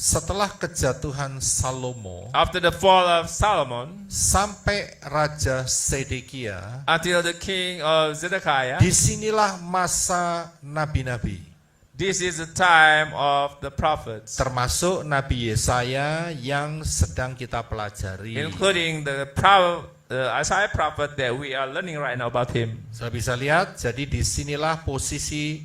setelah kejatuhan Salomo after the fall of Solomon, sampai Raja Sedekia, until the king of Zedekiah, disinilah masa nabi-nabi, this is the time of the prophets, termasuk Nabi Yesaya yang sedang kita pelajari. including the Isaiah prophet that we are learning right now about him. Saya bisa lihat, jadi disinilah posisi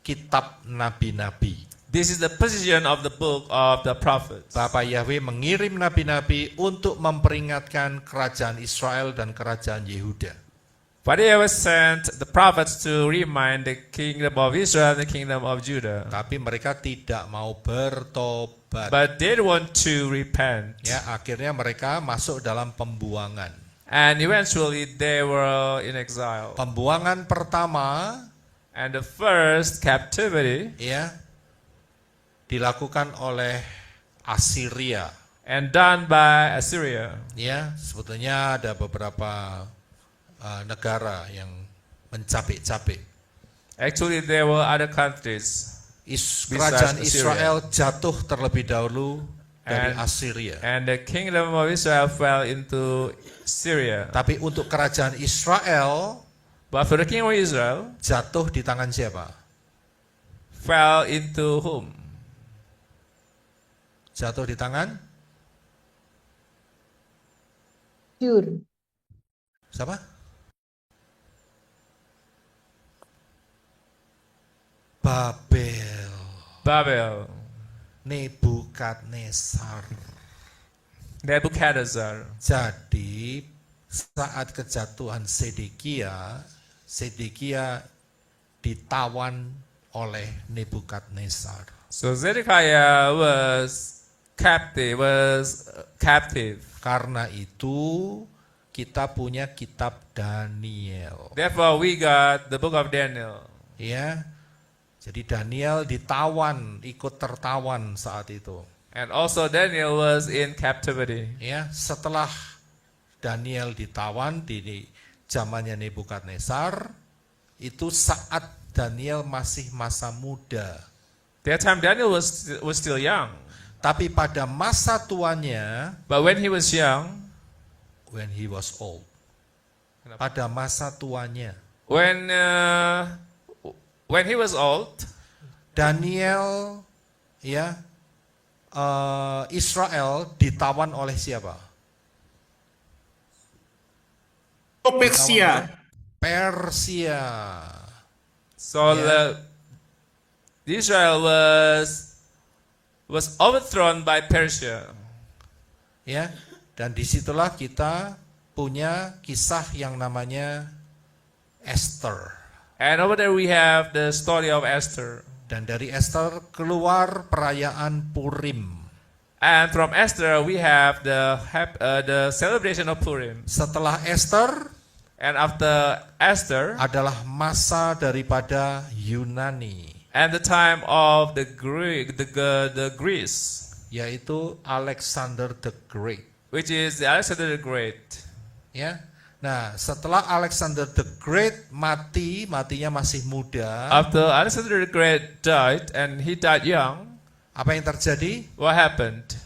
kitab nabi-nabi. This is the position of the book of the prophets. Bapak Yahweh mengirim nabi-nabi untuk memperingatkan kerajaan Israel dan kerajaan Yehuda. But he was sent the prophets to remind the kingdom of Israel and the kingdom of Judah. Tapi mereka tidak mau bertobat. But they want to repent. Ya, akhirnya mereka masuk dalam pembuangan. And eventually they were in exile. Pembuangan pertama, And the first captivity, ya, dilakukan oleh Assyria. and done by Assyria. Ya, sebetulnya ada beberapa negara yang mencapik-capik. Actually, there were other countries. Kerajaan Assyria. Israel jatuh terlebih dahulu dari And- Assyria. And the kingdom of Israel fell into Syria. Tapi untuk kerajaan Israel But for the king of Israel, jatuh di tangan siapa? fell into whom? Jatuh di tangan Syur. siapa? Babel. Babel. Nebukadnezar. Nebuchadnezzar. Jadi saat kejatuhan Sedekia ditawan oleh Nebukadnezar. So Zedekiah was captive. Karena itu kita punya kitab Daniel. Therefore, we got the book of Daniel. Ya. Jadi Daniel ditawan, ikut tertawan saat itu. And also Daniel was in captivity. Ya, setelah Daniel ditawan di zamannya Nebukadnezar, itu saat Daniel masih masa muda. That time Daniel was still young. Tapi pada masa tuanya, But when he was young, when he was old, pada masa tuanya, when he was old, Daniel, ya, Israel ditawan oleh siapa? Persia. Persia. so Yeah. Israel was overthrown by Persia. Ya, dan disitulah kita punya kisah yang namanya Esther. And over there we have the story of Esther. Dan dari Esther keluar perayaan Purim. And from Esther we have the celebration of Purim. Setelah Esther And after Esther, adalah masa daripada Yunani, and the time of the Greece, yaitu Alexander the Great. which is Alexander the Great. Ya. Nah, setelah Alexander the Great matinya masih muda, After Alexander the Great died, and he died young, apa yang terjadi? what happened?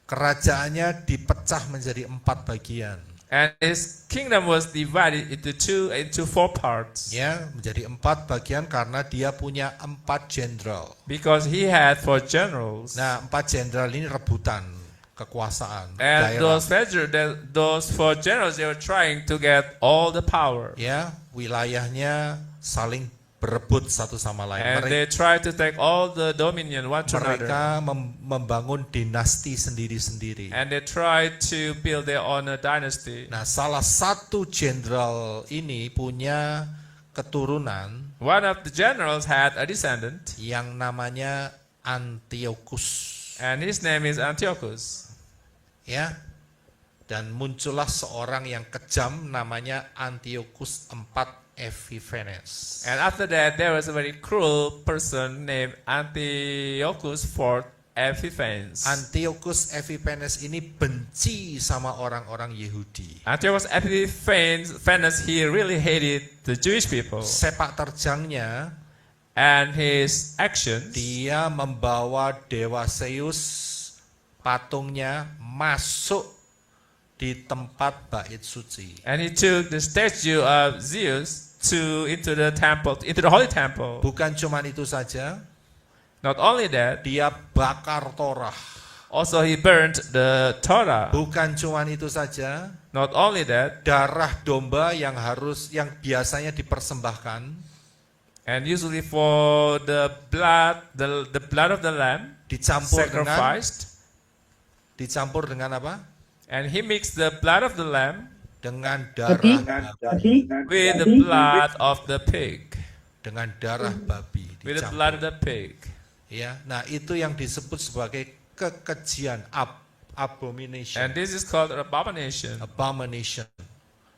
Kerajaannya dipecah menjadi 4 bagian. And his kingdom was divided into 4 parts. Ya, menjadi 4 bagian karena dia punya 4 jenderal. Because he had 4 generals. Nah, 4 jenderal ini rebutan kekuasaan And daerah. those 4 generals, they were trying to get all the power. Ya, wilayahnya saling berebut satu sama lain. And they tried to take all the dominion one to another. Mereka membangun dinasti sendiri-sendiri. And they tried to build their own dynasty. Nah, salah satu jenderal ini punya keturunan One of the generals had a descendant, yang namanya Antiochus. and his name is Antiochus. Ya. Dan muncullah seorang yang kejam namanya Antiochus IV Epiphanes. And after that, there was a very cruel person named Antiochus IV Epiphanes. Antiochus Epiphanes ini benci sama orang-orang Yahudi. Antiochus Epiphanes, he really hated the Jewish people. Sepak terjangnya and his actions, Dia membawa dewa Zeus, patungnya, masuk di tempat bait suci. and he took the statue of Zeus into the temple, into the holy temple. Bukan cuma itu saja, Not only that, dia bakar Torah. also he burned the Torah. Bukan cuma itu saja, Not only that, darah domba yang biasanya dipersembahkan and usually for the blood of the lamb sacrificed, dicampur dengan apa? and he mixed the blood of the lamb Dengan darah babi. with the blood of the pig, Dengan darah babi with the dicampur. blood of the pig. Ya, nah itu yang disebut sebagai kekejian, abomination. And this is called abomination, Abomination.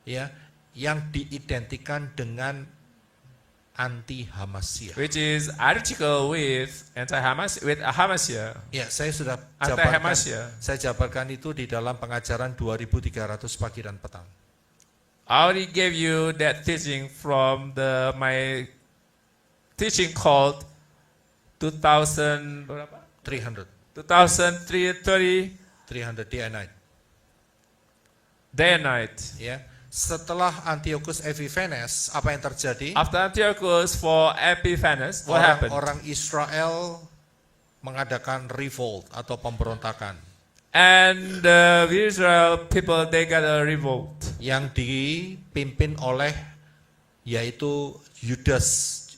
Ya, yang diidentikan dengan anti Hamasya. which is identical with Hamasya. Ya, saya sudah Anti-Hamasya. saya jabarkan itu di dalam pengajaran 2300 pagi dan petang. I already gave you that teaching from my teaching called 2000 berapa? 300 2030 day and night. day and night. Ya, setelah Antiochus Epiphanes, apa yang terjadi? After Antiochus for Epiphanes, what happened? Orang Israel mengadakan revolt atau pemberontakan And the Israel people, they got a revolt. yang dipimpin oleh yaitu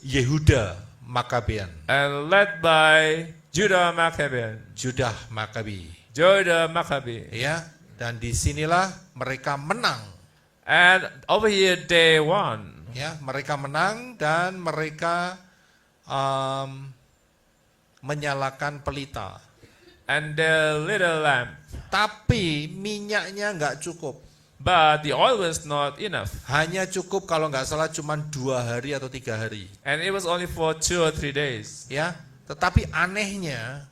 Yehuda Makabean, And led by Judah Maccabean. Judah Makabi. Judah Maccabee. Ya, dan disinilah mereka menang. And over here they won. Ya, mereka menang dan mereka menyalakan pelita. And the little lamp. Tapi minyaknya nggak cukup. But the oil was not enough. Hanya cukup kalau nggak salah cuma 2 hari atau 3 hari. And it was only for 2 or 3 days. Ya, tetapi anehnya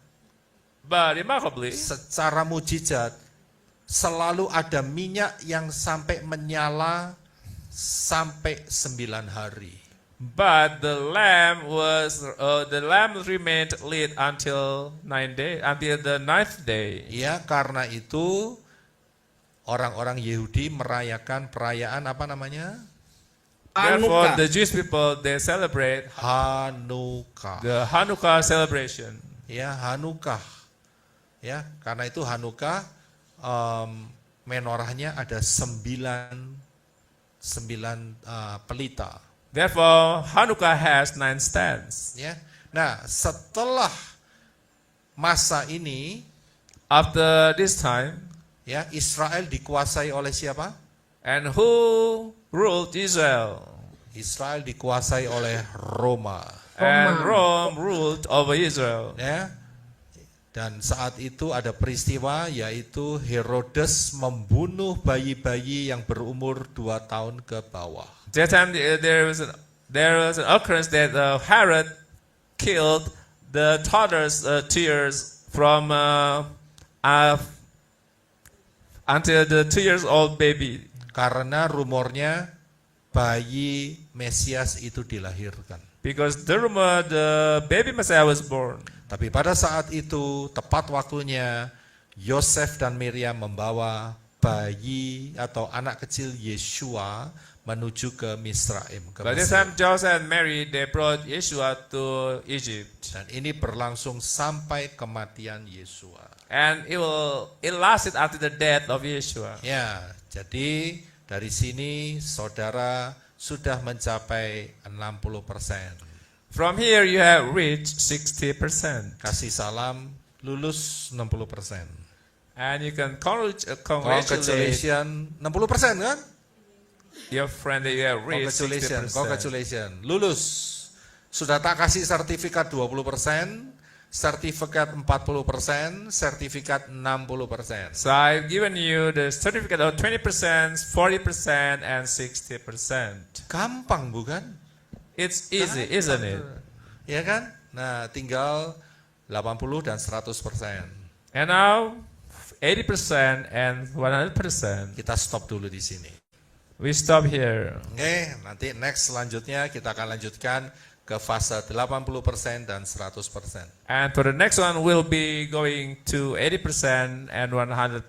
But remarkably, secara mujizat selalu ada minyak yang sampai menyala sampai 9 hari. but the lamp remained lit until 9 days, until the 9th day. Ya, karena itu orang-orang Yahudi merayakan perayaan apa namanya? Therefore, the Jewish people, they celebrate Hanukkah. the Hanukkah celebration. Ya, Hanukkah. Ya, karena itu Hanukkah menorahnya ada 9 pelita. Therefore, Hanukkah has 9 stands. Ya. Nah, setelah masa ini, After this time, ya, Israel dikuasai oleh siapa? and who ruled Israel? Israel dikuasai oleh Roma. And Rome ruled over Israel. Ya. Dan saat itu ada peristiwa yaitu Herodes membunuh bayi-bayi yang berumur 2 tahun ke bawah. That time there was an occurrence that Herod killed the toddlers 2 years from until the 2 years old baby. Karena rumornya bayi Mesias itu dilahirkan. Because the rumor the baby Messiah was born. Tapi pada saat itu tepat waktunya Yosef dan Miriam membawa bayi atau anak kecil Yeshua menuju ke Misraim, ke By this Mesir. time Joseph and Mary they brought Yeshua to Egypt. Dan ini berlangsung sampai kematian Yesua. And it lasted after the death of Yeshua. Ya, jadi dari sini saudara sudah mencapai 60%. From here you have reached 60%. Kasih salam lulus 60%. And you can congratulate Congratulations 60% kan? your friend that you have reached 60%. Congratulations. Lulus. Sudah tak kasih sertifikat 20%, sertifikat 40%, sertifikat 60%. So I've given you the certificate of 20%, 40%, and 60%. Gampang bukan? It's easy, isn't it? Ya kan? Nah, tinggal 80 dan 100%. And now, 80% and 100%. Kita stop dulu di sini. We stop here. Oke, nanti next selanjutnya kita akan lanjutkan ke fase 80% dan 100%. And for the next one, we'll be going to 80% and 100%.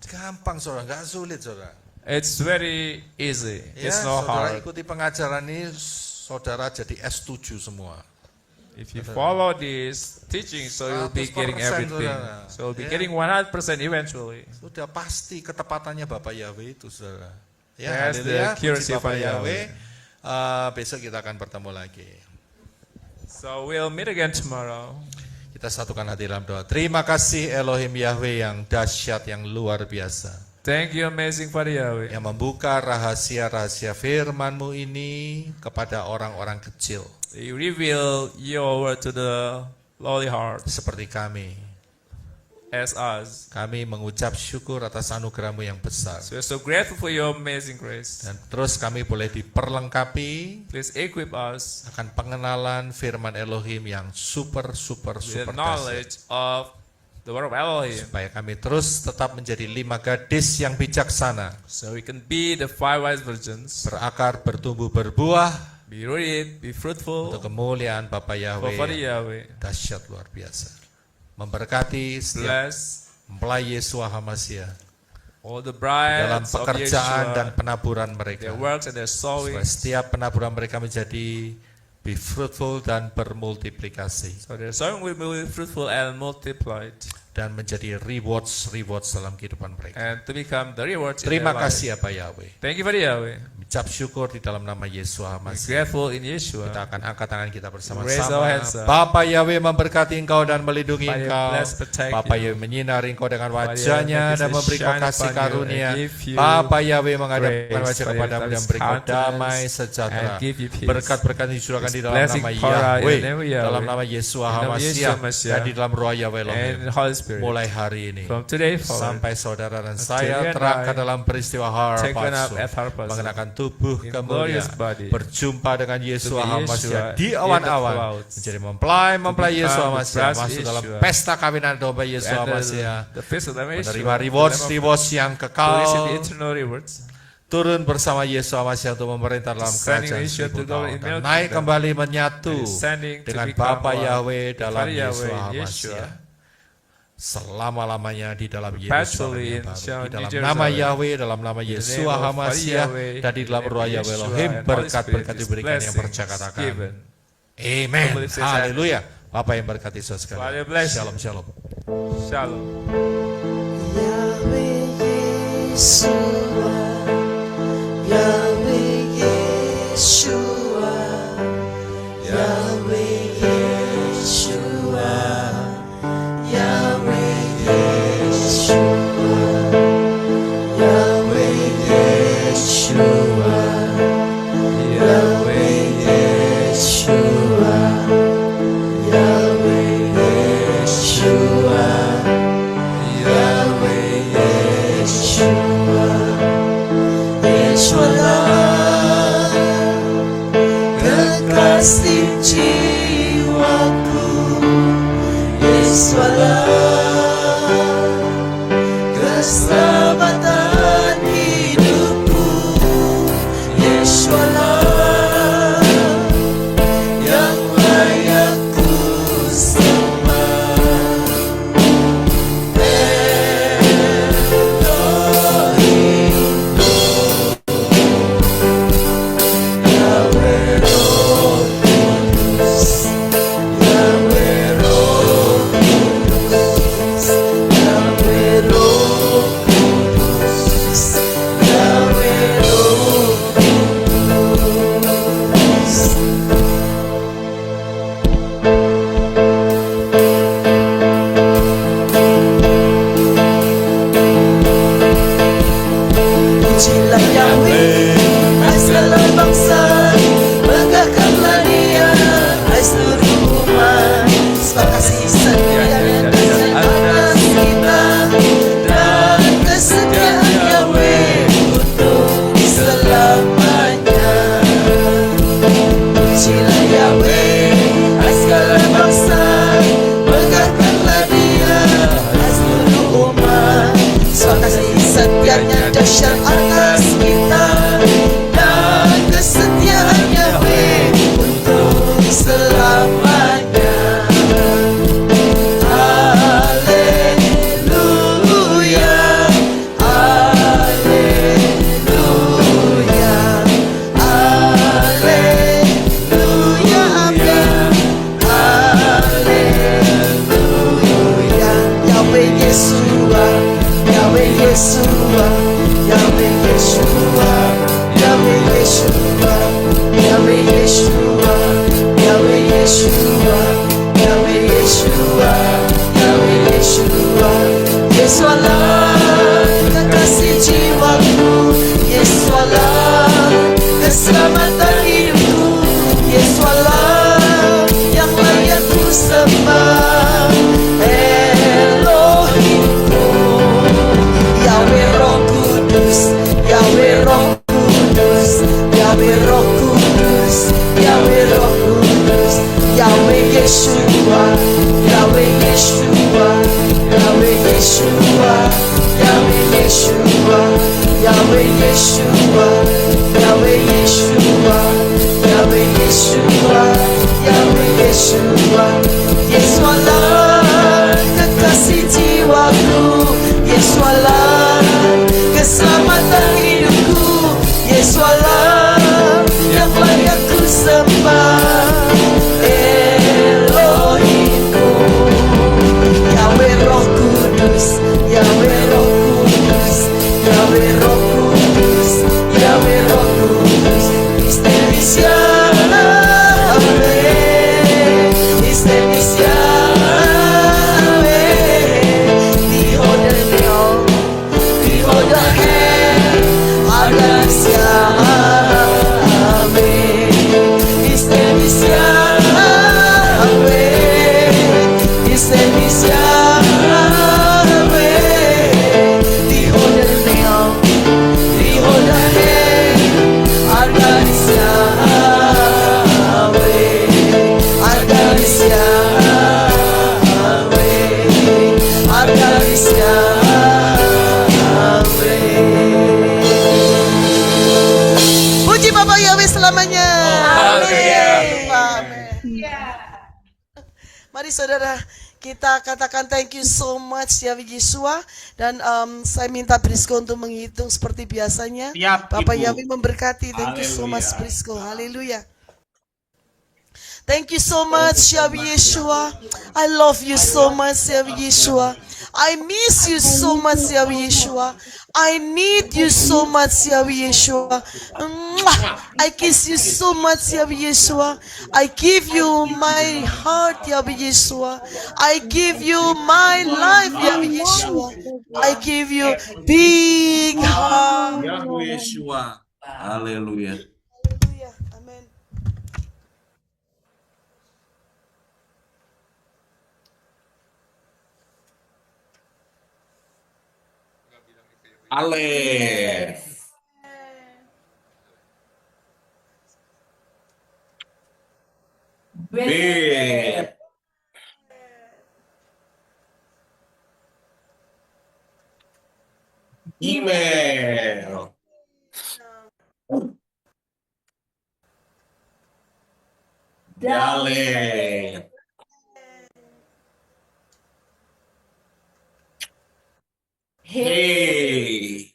Gampang saudara, nggak sulit saudara. It's very easy. Ya, It's not saudara hard. ikuti pengajaran ini, saudara jadi S7 semua. If you follow this teaching, so you'll be getting 100% everything. saudara. So you'll be Ya. getting 100% eventually. Sudah pasti ketepatannya Bapak Yahweh itu saudara. Ya, Yes, the haleluya, accuracy puji of Bapak Yahweh. Yahweh. Besok kita akan bertemu lagi. So we'll meet again tomorrow. Kita satukan hati dalam doa. Terima kasih Elohim Yahweh yang dahsyat, yang luar biasa. Thank you, amazing Father Yahweh. Yang membuka rahasia-rahasia firman-Mu ini kepada orang-orang kecil. You reveal your word to the lowly heart Seperti kami. as us. Kami mengucap syukur atas anugerah-Mu yang besar. So we're so grateful for your amazing grace. Dan terus kami boleh diperlengkapi Please equip us akan pengenalan firman Elohim yang super with the dahsyat. knowledge of the word of Elohim, Supaya kami terus tetap menjadi 5 gadis yang bijaksana. so we can be the 5 wise virgins, Berakar, bertumbuh, berbuah. be rooted, be fruitful Untuk kemuliaan Bapa for Yahweh Father yang Yahweh. dahsyat luar biasa. Memberkati setiap Bless mempelai Yeshua HaMashiach all the dalam brides of pekerjaan dan Yeshua, penaburan mereka. their works and their Supaya sowing, setiap penaburan mereka menjadi be fruitful dan bermultiplikasi. so their sowing will be fruitful and multiplied, Dan menjadi rewards dalam kehidupan mereka. and to become the rewards in Terima their life. kasih Apa Yahweh. Thank you, Father Yahweh. Ucap syukur di dalam nama Yeshua Be HaMashiach. grateful in Yeshua. Kita akan angkat tangan kita Raise our bersama-sama. hands up. Bapa Yahweh memberkati engkau dan melindungi Father, engkau. bless, protect Bapa you. Yahweh menyinari engkau dengan Father, wajahnya make dan his memberi face kau shine kasih upon you karunia. and give you Bapa Yahweh menghadapkan grace. wajah Father, kepadamu lift dan his beri kau countenance damai sejahtera. and give you peace. Berkat-berkat yang dicurahkan His di dalam blessing nama pour out in the Yahweh, name of Yahweh, dalam nama Yeshua in the name of HaMashiach, Yeshua Mashiach, dan di dalam roh Yahweh and Elohim. the Holy Spirit. Mulai hari ini From today forward, sampai saudara dan until saya you and terangkat I dalam peristiwa taken up Harpazo, at Harpazo, mengenakan tubuh in kemuliaan, glorious body, berjumpa dengan Yeshua to be HaMashiach Yeshua di in the awan-awan, clouds, menjadi mempelai to Yeshua become the HaMashiach, bride masuk dalam Yeshua, pesta kawinan domba Yeshua and HaMashiach, the feast of the menerima rewards yang to receive the kekal, eternal rewards, turun bersama Yeshua HaMashiach untuk memerintah dalam Descending kerajaan Yeshua to 1000 go tahun, in dan milk naik kingdom, kembali menyatu and descending to dengan become Bapa one Yahweh with dalam Father Yahweh Yeshua in HaMashiach. Yeshua, Selama-lamanya di dalam Yerusalem perpetually yang in baru, Zion, di dalam New nama Jerusalem. Yahweh, dalam nama In the Yeshua name of Father HaMashiach, Yahweh, dan di dalam in the roh name of Yahweh Yeshua, Elohim, and Holy berkat-berkat Spirit, diberikan yang blessings percaya katakan. given. Amen. Somebody says amen. Haleluya. Bapak yang berkati saudara sekalian. Father bless you. Shalom, shalom. Shalom. Yahweh Yeshua, Yahweh Yeshua, Yahweh Yeshua, Yahweh Yeshua, Yahweh Yeshua, Yahweh Yeshua, Yahweh Yeshua, Yahweh Yeshua, Yeshualah, kekasih jiwaku, Yeshualah, keselamatan hidupku, Yeshualah, yang layak ku sembah. Pujilah Yahweh, hai segala bangsa, banggakanlah Dia, hai seluruh umat. Sebab kasih setianya dan atas kita, dan kesetiaan Yahweh untuk selamanya. Pujilah Yahweh, hai segala bangsa, banggakanlah Dia, hai seluruh umat. Sebab kasih setianya dahsyat atas kita, dan kesetiaan Yahweh untuk Roh Kudus, Yahweh Roh Kudus, Yahweh Roh Kudus, Yahweh Yeshua, Yahweh Yeshua, Yahweh Yeshua, Yahweh Yeshua, Yahweh Yeshua, Yahweh Yeshua, Yahweh Yeshua, Yahweh Yeshua. Yesualah kekasih jiwaku, Yesualah keselamatan hidupku, Yesualah yang layak ku sembah, Elohimku. Yahweh Roh Kudus, Yahweh Roh Kudus, Yahweh Roh Kudus, Yahweh Roh Kudus. Istemis Yahweh, Istemis Yahweh. Dihodel dihodahem adas Yahweh. Istemis Yahweh, Istemis Yahweh. Dihodahem adas Yahweh, adas Yahweh, adas Yahweh. Puji Bapak Yahweh selamanya. Amin. Mari saudara, kita katakan thank you so much Yahweh Yeshua. Dan saya minta Prisco untuk menghitung seperti biasanya. Siap, Bapak Ibu. Yahweh memberkati. Thank you so much Haleluya. Prisco. Haleluya. Thank you so much Yahweh Yeshua. I love you so much Yahweh Yeshua. I miss you so much Yahweh Yeshua. I need you so much Yahweh Yeshua. Mwah! I kiss you so much Yahweh Yeshua. I give you my heart Yahweh Yeshua. I give you my life Yahweh Yeshua. I give you big heart. Yahweh Yeshua. Haleluya. Haleluya. Amin. Alef. Bet. Email. Dalet. Hey.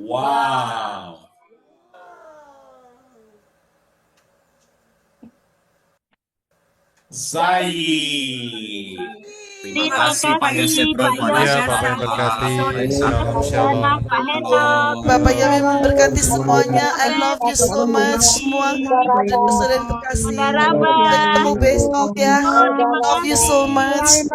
Wow. Zai. Terima kasih Pak Yosef Bro. Ya, Bapak yang berkati. Shalom, shalom. Bapak Yahweh memberkati semuanya. I love you so much semua. Saudara yang terkasih. Sampai ketemu besok ya. Love you so much.